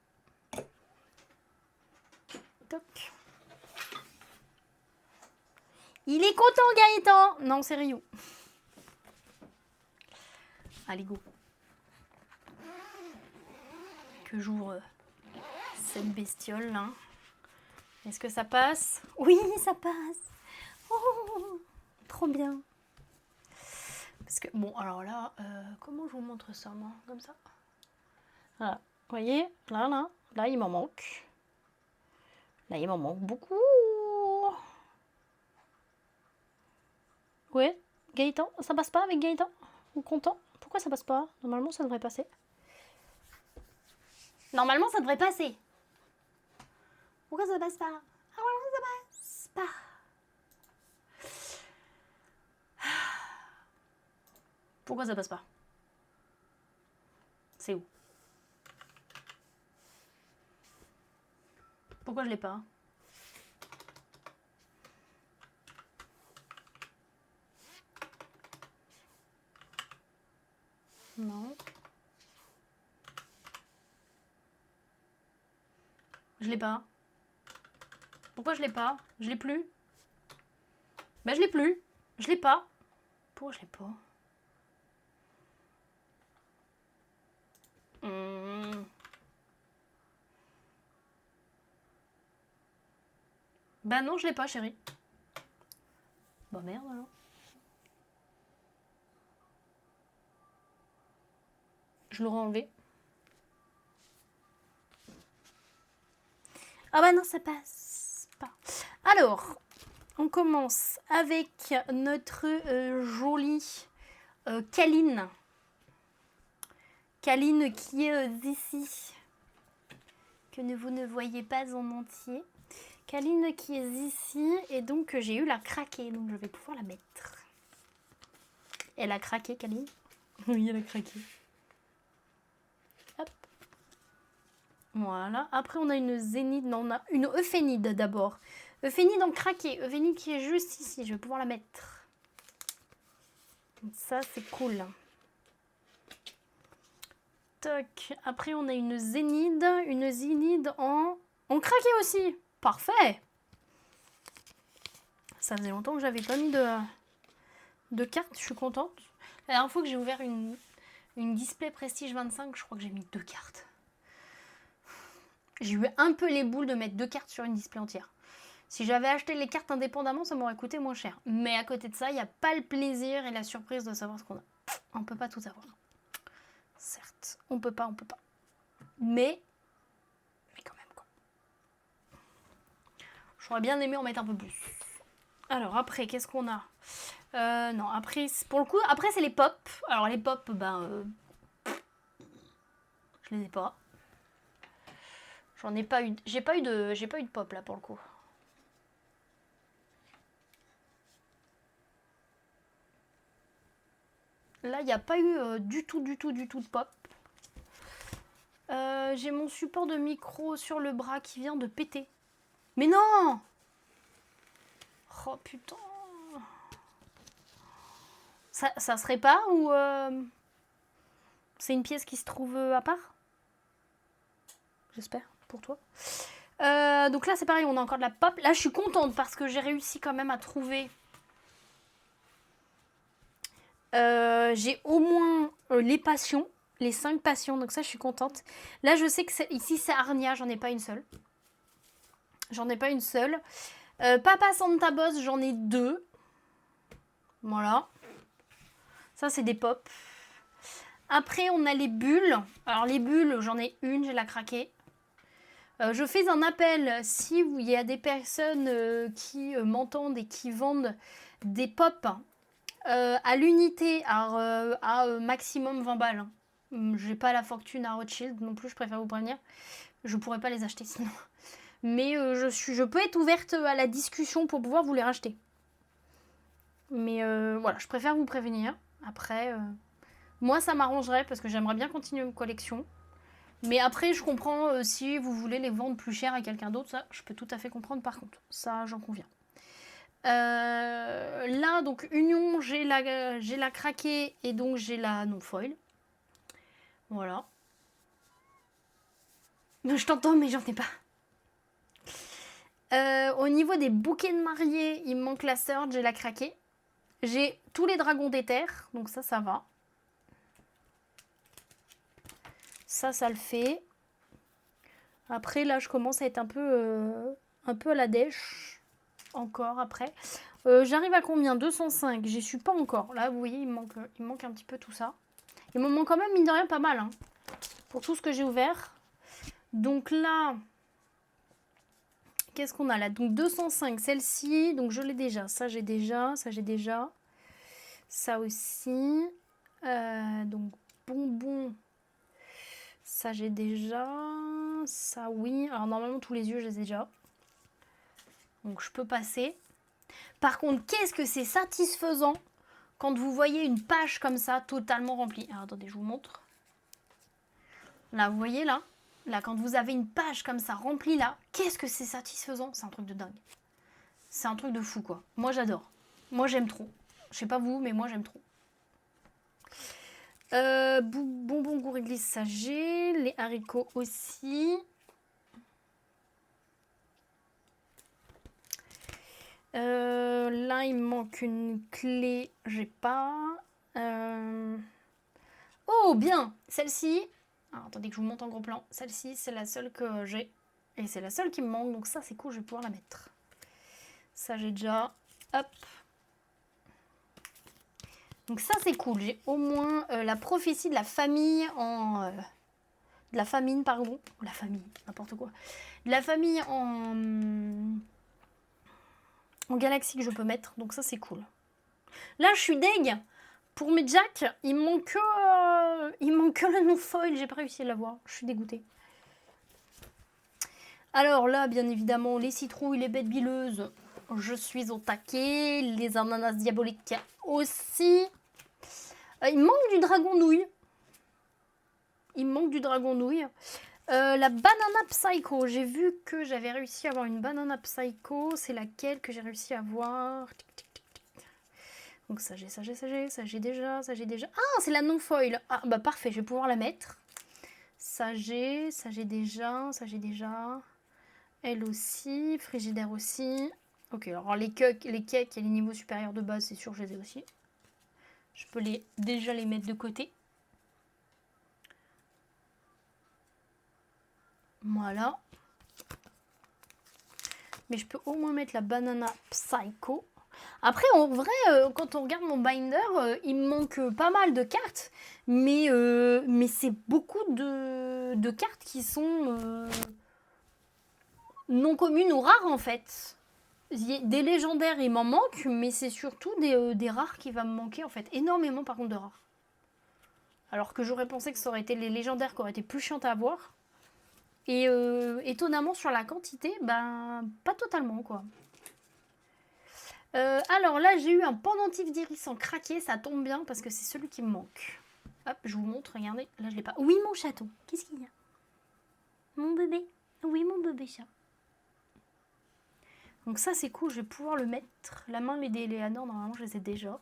Toc. Il est content Gaëtan. Non, c'est Rio. Allez, go. Que j'ouvre cette bestiole là. Est-ce que ça passe? Oui, ça passe. Oh, trop bien. Parce que, bon, alors là, comment je vous montre ça, moi? Comme ça? Voilà. Vous voyez, là, il m'en manque. Là, il m'en manque beaucoup. Ouais, Gaëtan, ça passe pas avec Gaëtan? Ou content? Pourquoi ça passe pas? Normalement, ça devrait passer. Normalement, ça devrait passer. Pourquoi ça passe pas? Normalement, ça passe pas. Pourquoi ça passe pas? C'est où? Pourquoi je l'ai pas? Non. Je l'ai pas. Pourquoi je l'ai pas? Je l'ai plus. Bah je l'ai plus. Je l'ai pas. Pourquoi je l'ai pas? Bah non, je l'ai pas, chérie. Bah merde alors. Je l'aurais enlevé. Ah bah non, ça passe pas. Alors, on commence avec notre jolie Kaline. Kaline qui est ici. Que vous ne voyez pas en entier. Kaline qui est ici. Et donc, j'ai eu la craquer. Donc, je vais pouvoir la mettre. Elle a craqué, Kaline? Oui, elle a craqué. Hop. Voilà. Après, on a une zénide. Non, on a une euphénide d'abord. Euphénide en craqué. Euphénide qui est juste ici. Je vais pouvoir la mettre. Donc ça, c'est cool. Toc. Après, on a une zénide. Une zénide en craqué aussi. Parfait. Ça faisait longtemps que j'avais pas mis de cartes. Je suis contente. La dernière fois que j'ai ouvert une display Prestige 25, je crois que j'ai mis 2 cartes. J'ai eu un peu les boules de mettre 2 cartes sur une display entière. Si j'avais acheté les cartes indépendamment, ça m'aurait coûté moins cher. Mais à côté de ça, il n'y a pas le plaisir et la surprise de savoir ce qu'on a. On peut pas tout avoir. Certes, on peut pas. Mais quand même, quoi. J'aurais bien aimé en mettre un peu plus. Alors après, qu'est-ce qu'on a? Non, après, pour le coup, après c'est les pop. Alors les pop, je les ai pas. J'en ai pas eu. J'ai pas eu de pop là pour le coup. Là, il n'y a pas eu du tout de pop. J'ai mon support de micro sur le bras qui vient de péter. Mais non! Oh putain! Ça serait pas ou c'est une pièce qui se trouve à part? J'espère pour toi. Donc là c'est pareil, on a encore de la pop. Là je suis contente parce que j'ai réussi quand même à trouver. J'ai au moins les passions, les 5 passions, donc ça je suis contente. Là je sais que ici c'est Arnia, j'en ai pas une seule. Papa Santa Boss, j'en ai 2. Voilà. Ça c'est des pop. Après on a les bulles. Alors les bulles, j'en ai une, j'ai la craquée. Je fais un appel si il y a des personnes qui m'entendent et qui vendent des pop à l'unité à maximum 20 balles. J'ai pas la fortune à Rothschild non plus, je préfère vous prévenir. Je pourrais pas les acheter sinon. Mais je peux être ouverte à la discussion pour pouvoir vous les racheter. Mais voilà, je préfère vous prévenir. Après, moi ça m'arrangerait parce que j'aimerais bien continuer une collection. Mais après, je comprends si vous voulez les vendre plus cher à quelqu'un d'autre. Ça, je peux tout à fait comprendre par contre. Ça, j'en conviens. Là, donc, Union, j'ai la craquée et donc j'ai la non-foil. Voilà. Je t'entends, mais j'en ai pas. Au niveau des bouquets de mariée, il me manque la Surge, j'ai la craquée. J'ai tous les dragons d'éther, donc ça va. Ça le fait. Après, là, je commence à être un peu à la dèche. Encore après. J'arrive à combien? 205. J'y suis pas encore. Là, vous voyez, il me manque un petit peu tout ça. Il me manque quand même, mine de rien, pas mal. Hein. pour tout ce que j'ai ouvert. Donc là, qu'est-ce qu'on a là? Donc 205, celle-ci, donc je l'ai déjà. Ça j'ai déjà, ça j'ai déjà. Ça aussi. Donc bonbons, ça j'ai déjà. Ça oui. Alors normalement tous les yeux je les ai déjà. Donc je peux passer. Par contre, qu'est-ce que c'est satisfaisant quand vous voyez une page comme ça totalement remplie. Alors attendez, je vous montre. Là, vous voyez là? Là, quand vous avez une page comme ça remplie là, qu'est-ce que c'est satisfaisant? C'est un truc de dingue. C'est un truc de fou quoi. Moi j'adore. Moi j'aime trop. Je sais pas vous, mais moi j'aime trop. Bonbons goût réglisse, ça j'ai. Les haricots aussi. Là il me manque une clé, j'ai pas. Oh bien, celle-ci. Alors, attendez que je vous montre en gros plan. Celle-ci, c'est la seule que j'ai. Et c'est la seule qui me manque, donc ça c'est cool, je vais pouvoir la mettre. Ça j'ai déjà. Hop. Donc ça c'est cool, j'ai au moins la prophétie de la famille en... de la famine, pardon. La famille, n'importe quoi. De la famille en galaxie que je peux mettre, donc ça c'est cool. Là je suis deg. Pour mes jacks, il manque que le non foil, j'ai pas réussi à l'avoir, je suis dégoûtée. Alors là, bien évidemment, les citrouilles, les bêtes bileuses, je suis au taquet. Les ananas diaboliques aussi. Il me manque du dragon nouille. La banana psycho, j'ai vu que j'avais réussi à avoir une banana psycho. C'est laquelle que j'ai réussi à avoir? Donc ça j'ai déjà. Ah, c'est la non foil. Ah bah parfait, je vais pouvoir la mettre. Ça j'ai déjà. Elle aussi, frigidaire aussi. Ok, alors les cakes et les niveaux supérieurs de base, c'est sûr, je les ai aussi. Je peux déjà les mettre de côté. Voilà. Mais je peux au moins mettre la banana psycho. Après, en vrai, quand on regarde mon binder, il me manque pas mal de cartes. Mais c'est beaucoup de cartes qui sont non communes ou rares, en fait. Des légendaires, il m'en manque, mais c'est surtout des rares qui va me manquer, en fait. Énormément, par contre, de rares. Alors que j'aurais pensé que ça aurait été les légendaires qui auraient été plus chiantes à avoir. Et étonnamment, sur la quantité, ben, pas totalement, quoi. Alors là, j'ai eu un pendentif d'iris en craqué, ça tombe bien parce que c'est celui qui me manque. Hop, je vous montre, regardez, là je l'ai pas. Oui, mon chaton, qu'est-ce qu'il y a? Mon bébé, oui, mon bébé chat. Donc ça, c'est cool, je vais pouvoir le mettre. La main, les Léanor, normalement, je les ai déjà.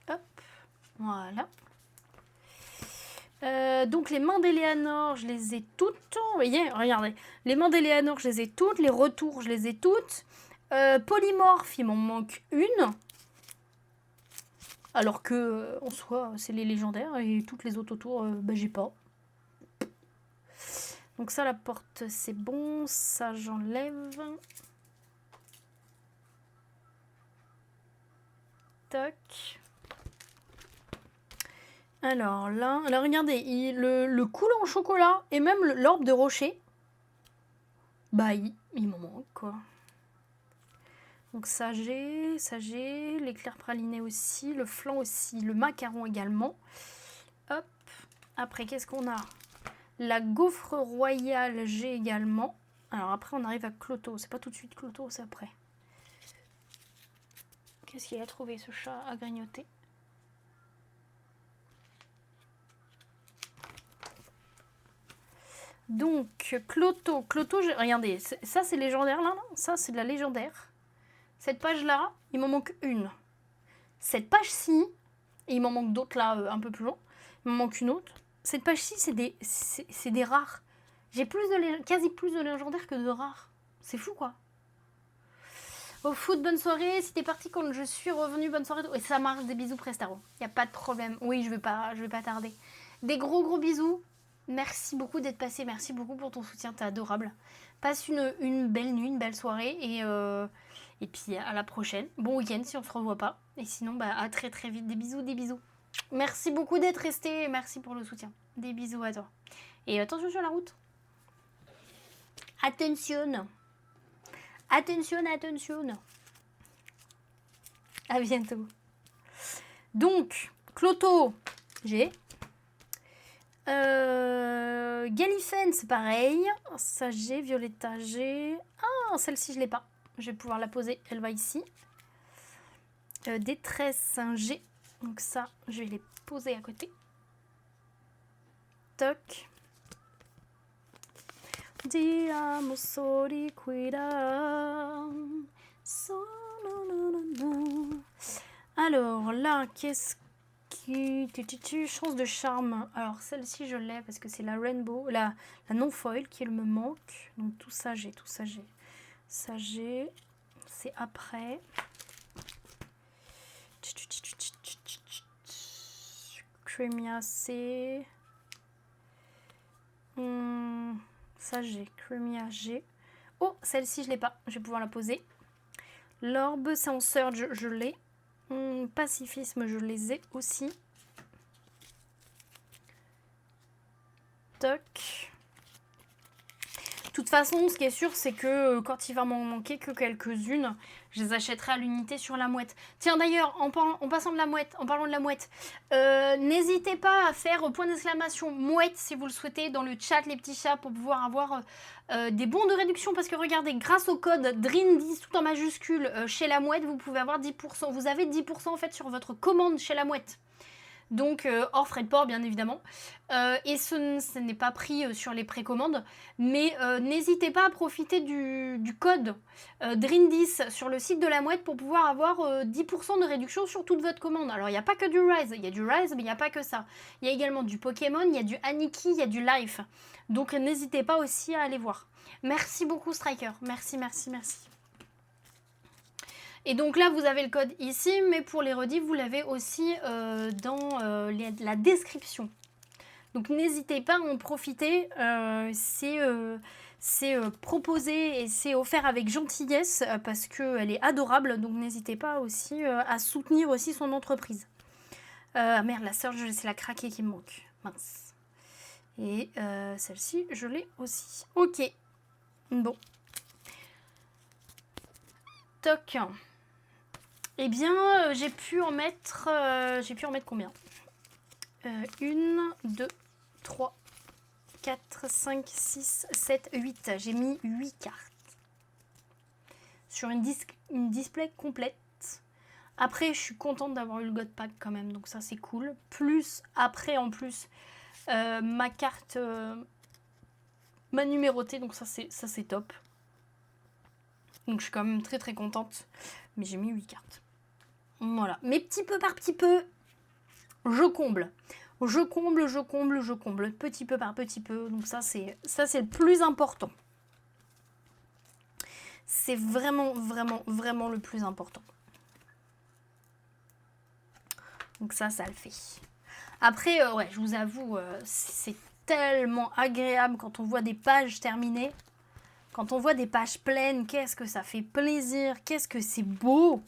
Hop, voilà. Donc les mains d'Eleanor, je les ai toutes. Vous voyez, regardez. Les mains d'Eleanor, je les ai toutes. Les retours, je les ai toutes. Polymorphe, il m'en manque une. Alors que, en soi, c'est les légendaires. Et toutes les autres autour, bah, j'ai pas. Donc ça, la porte, c'est bon. Ça, j'enlève. Tac. Alors là, regardez, le coulant au chocolat et même l'orbe de rocher, bah il m'en manque quoi. Donc ça j'ai, l'éclair praliné aussi, le flan aussi, le macaron également. Hop, après qu'est-ce qu'on a? La gaufre royale j'ai également. Alors après on arrive à Cloto, c'est pas tout de suite Cloto, c'est après. Qu'est-ce qu'il a trouvé ce chat à grignoter? Donc, Cloto, regardez, ça c'est légendaire là, ça c'est de la légendaire. Cette page-là, il m'en manque une. Cette page-ci, et il m'en manque d'autres là, un peu plus long, il m'en manque une autre. Cette page-ci, c'est des rares. J'ai quasi plus de légendaires que de rares. C'est fou quoi. Au foot, bonne soirée. Si t'es parti quand je suis revenue, bonne soirée. Et ça marche, des bisous Prestaro. Y a pas de problème. Oui, je vais pas tarder. Des gros bisous. Merci beaucoup d'être passé, merci beaucoup pour ton soutien, t'es adorable. Passe une belle nuit, une belle soirée Et puis à la prochaine. Bon week-end si on se revoit pas. Et sinon, bah, à très très vite. Des bisous, des bisous. Merci beaucoup d'être resté et merci pour le soutien. Des bisous à toi. Et attention sur la route. Attention. Attention, attention. À bientôt. Donc, Cloto, j'ai. Galifen, c'est pareil. Ça, j'ai. Violetta, j'ai. Ah, celle-ci, je l'ai pas. Je vais pouvoir la poser. Elle va ici. Détresse, j'ai. Donc ça, je vais les poser à côté. Toc. Diamo soliquida. Alors là, qu'est-ce qui... Chance de charme. Alors celle-ci, je l'ai parce que c'est la Rainbow, la non-foil qui me manque. Donc tout ça, j'ai, tout ça, j'ai. Ça, j'ai. C'est après. Cremia, c'est... ça, j'ai. Cremia, j'ai. Oh, celle-ci, je l'ai pas. Je vais pouvoir la poser. L'orbe, c'est en surge, je l'ai. Pacifisme, je les ai aussi. Toc. De toute façon, ce qui est sûr, c'est que quand il va m'en manquer que quelques-unes, je les achèterai à l'unité sur la mouette. Tiens, d'ailleurs, en parlant de la mouette, n'hésitez pas à faire point d'exclamation mouette si vous le souhaitez dans le chat, les petits chats, pour pouvoir avoir des bons de réduction. Parce que regardez, grâce au code DREAM10 tout en majuscule chez la mouette, vous pouvez avoir 10%. Vous avez 10% en fait sur votre commande chez la mouette. Donc hors frais de port bien évidemment, et ce n'est pas pris sur les précommandes, mais n'hésitez pas à profiter du code DREAM10 sur le site de la mouette pour pouvoir avoir 10% de réduction sur toute votre commande. Alors il n'y a pas que du Rise, il y a du Rise mais il n'y a pas que ça, il y a également du Pokémon, il y a du Aniki, il y a du Life, donc n'hésitez pas aussi à aller voir. Merci beaucoup Striker, merci. Et donc là, vous avez le code ici, mais pour les rediffs, vous l'avez aussi dans la description. Donc n'hésitez pas à en profiter, c'est proposé et c'est offert avec gentillesse parce qu'elle est adorable. Donc n'hésitez pas aussi à soutenir aussi son entreprise. Merde, la sœur, c'est la craquée qui me manque. Mince. Et celle-ci, je l'ai aussi. Ok. Bon. Toc. Eh bien, j'ai pu en mettre combien 1, 2, 3, 4, 5, 6, 7, 8. J'ai mis 8 cartes. Sur une display complète. Après, je suis contente d'avoir eu le God Pack quand même, donc ça c'est cool. Plus, après en plus, ma carte, ma numérotée, donc ça c'est top. Donc je suis quand même très très contente. Mais j'ai mis 8 cartes. Voilà, mais petit peu par petit peu, je comble. Je comble, petit peu par petit peu. Donc ça c'est le plus important. C'est vraiment le plus important. Donc ça le fait. Après, ouais, je vous avoue, c'est tellement agréable quand on voit des pages terminées. Quand on voit des pages pleines, qu'est-ce que ça fait plaisir, qu'est-ce que c'est beau.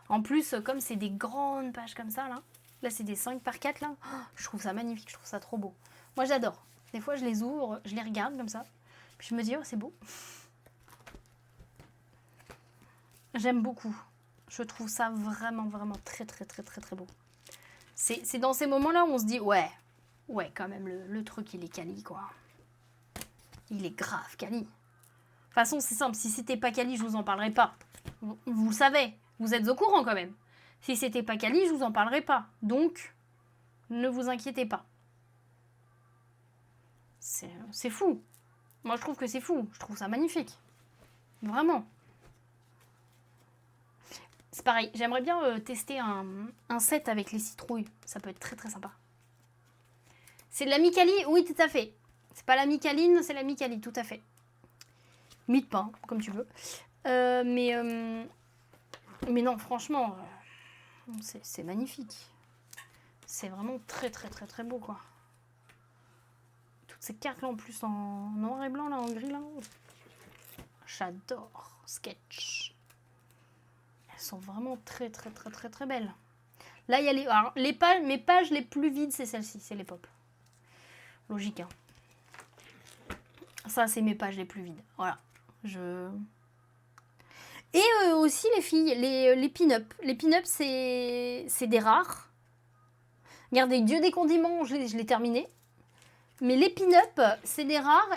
En plus, comme c'est des grandes pages comme ça, là c'est des 5 par 4, là, oh, je trouve ça magnifique, je trouve ça trop beau. Moi, j'adore. Des fois, je les ouvre, je les regarde comme ça, puis je me dis, oh, c'est beau. J'aime beaucoup. Je trouve ça vraiment très beau. C'est dans ces moments-là où on se dit, ouais, quand même, le truc, il est quali, quoi. Il est grave quali. De toute façon, c'est simple, si c'était pas quali, je vous en parlerai pas. Vous le savez. Vous êtes au courant quand même. Si c'était pas quali, je vous en parlerai pas. Donc, ne vous inquiétez pas. C'est fou. Moi, je trouve que c'est fou. Je trouve ça magnifique. Vraiment. C'est pareil. J'aimerais bien tester un set avec les citrouilles. Ça peut être très sympa. C'est de la Micali? Oui, tout à fait. C'est pas la Micaline, c'est la Micali, tout à fait. Mythe pas, comme tu veux. Mais non, franchement, c'est magnifique. C'est vraiment très beau, quoi. Toutes ces cartes là en plus en noir et blanc, là, en gris, là. J'adore. Sketch. sont vraiment très très très très très belles. Là, il y a les pages, mes pages les plus vides, c'est celle-ci, c'est les pop. Logique, hein. Ça, c'est mes pages les plus vides. Voilà. Et aussi, les filles, les pin-up. Les pin-up, c'est des rares. Regardez, Dieu des condiments, je l'ai terminé. Mais les pin-up, c'est des rares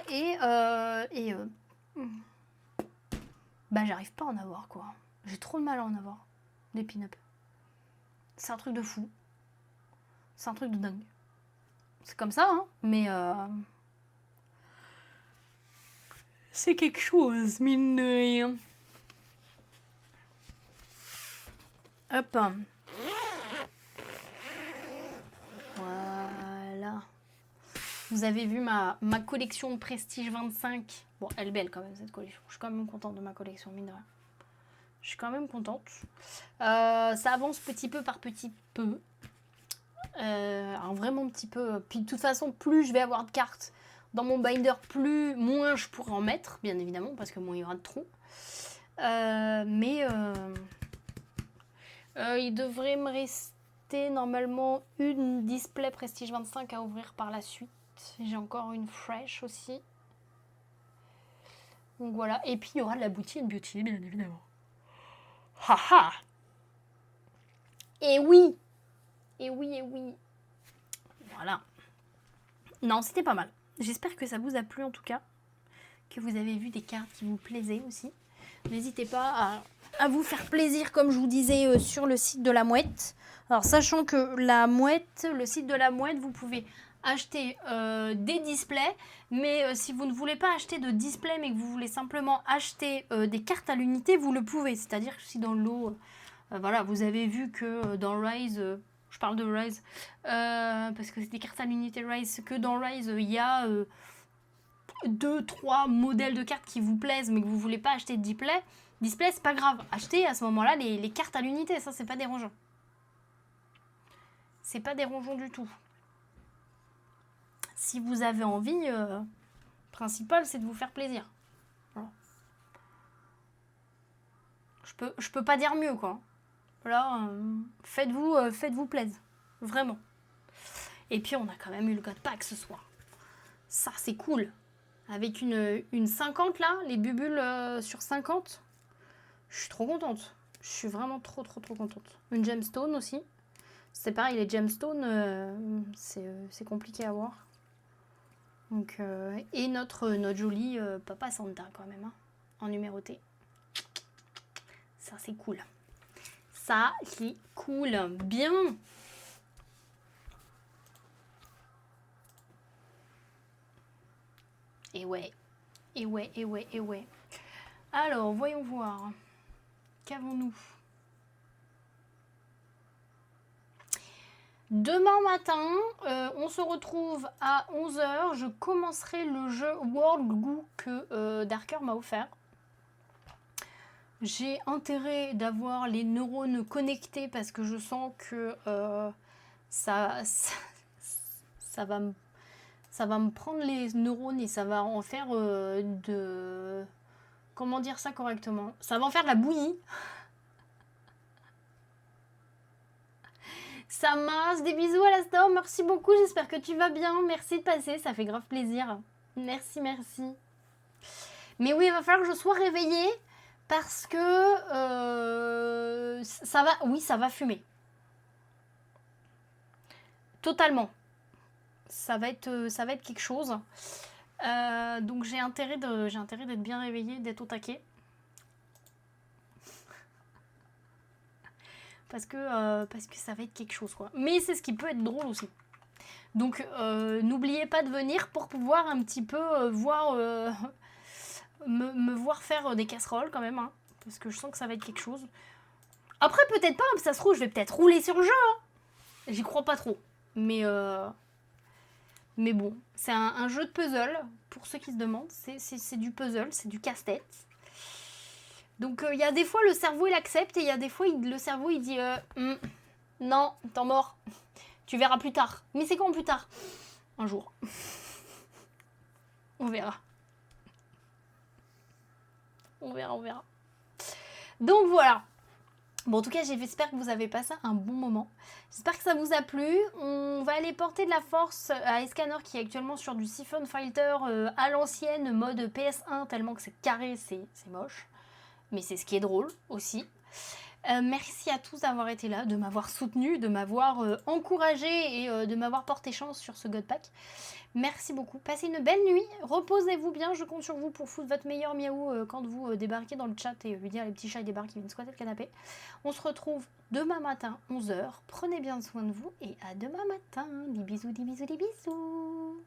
bah, j'arrive pas à en avoir, quoi. J'ai trop de mal à en avoir, des pin-up. C'est un truc de fou. C'est un truc de dingue. C'est comme ça, hein, mais c'est quelque chose, mine de rien. Hop. Voilà. Vous avez vu ma collection de Prestige 25. Bon, elle est belle quand même, cette collection. Je suis quand même contente de ma collection, mine de rien. Je suis quand même contente. Ça avance petit peu par petit peu. Un vraiment petit peu. Puis de toute façon, plus je vais avoir de cartes dans mon binder, moins je pourrai en mettre, bien évidemment, parce que moins il y aura de trous. Il devrait me rester normalement une display Prestige 25 à ouvrir par la suite. J'ai encore une fresh aussi. Donc voilà. Et puis il y aura de la Booty Beauty, bien évidemment. Haha. Et oui. Et oui, et oui. Voilà. Non, c'était pas mal. J'espère que ça vous a plu en tout cas. Que vous avez vu des cartes qui vous plaisaient aussi. N'hésitez pas à vous faire plaisir, comme je vous disais, sur le site de la Mouette. Alors, sachant que la Mouette, le site de la Mouette, vous pouvez acheter des displays. Mais si vous ne voulez pas acheter de display, mais que vous voulez simplement acheter des cartes à l'unité, vous le pouvez. C'est-à-dire que si dans le lot, voilà, vous avez vu que dans Rise... je parle de Rise, parce que c'est des cartes à l'unité Rise, que dans Rise, il y a 2-3 modèles de cartes qui vous plaisent, mais que vous voulez pas acheter de display, c'est pas grave. Achetez à ce moment-là les cartes à l'unité, ça c'est pas dérangeant. C'est pas dérangeant du tout. Si vous avez envie, principal c'est de vous faire plaisir. Voilà. Je peux pas dire mieux, quoi. Voilà, faites-vous plaisir. Vraiment. Et puis on a quand même eu le God Pack ce soir. Ça c'est cool. Avec une 50 là, les bubules sur 50. Je suis trop contente. Je suis vraiment trop contente. Une gemstone aussi. C'est pareil, les gemstones, c'est compliqué à voir. Donc, et notre joli Papa Santa quand même, hein, en numéroté. Ça c'est cool. Ça c'est cool. Bien. Et ouais. Alors, voyons voir. Qu'avons-nous ? Demain matin, on se retrouve à 11h. Je commencerai le jeu World Goo que Darker m'a offert. J'ai intérêt d'avoir les neurones connectés parce que je sens que ça va me prendre les neurones et ça va en faire comment dire ça correctement ? Ça va en faire de la bouillie. Ça marche, des bisous à l'instant, merci beaucoup, j'espère que tu vas bien, merci de passer, ça fait grave plaisir. Merci. Mais oui, il va falloir que je sois réveillée parce que ça va fumer. Totalement. Ça va être quelque chose. Donc j'ai intérêt d'être bien réveillée, d'être au taquet. Parce que ça va être quelque chose, quoi. Mais c'est ce qui peut être drôle aussi. Donc n'oubliez pas de venir pour pouvoir un petit peu voir me voir faire des casseroles quand même, hein, parce que je sens que ça va être quelque chose. Après peut-être pas, ça se trouve je vais peut-être rouler sur le jeu, hein. J'y crois pas trop, mais bon, c'est un jeu de puzzle pour ceux qui se demandent. C'est du puzzle, c'est du casse-tête. Donc il y a des fois le cerveau il accepte et il y a des fois le cerveau il dit non, t'es mort, tu verras plus tard. Mais c'est quand plus tard ? Un jour. On verra. On verra. Donc voilà. Bon, en tout cas, j'espère que vous avez passé un bon moment. J'espère que ça vous a plu. On va aller porter de la force à Escanor qui est actuellement sur du Siphon Fighter à l'ancienne, mode PS1, tellement que c'est carré, c'est moche. Mais c'est ce qui est drôle aussi. Merci à tous d'avoir été là, de m'avoir soutenu, de m'avoir encouragé et de m'avoir porté chance sur ce God Pack. Merci beaucoup. Passez une belle nuit. Reposez-vous bien. Je compte sur vous pour foutre votre meilleur miaou quand vous débarquez dans le chat et lui dire les petits chats débarquent qui viennent squatter le canapé. On se retrouve demain matin, 11h. Prenez bien soin de vous et à demain matin. Des bisous, des bisous, des bisous.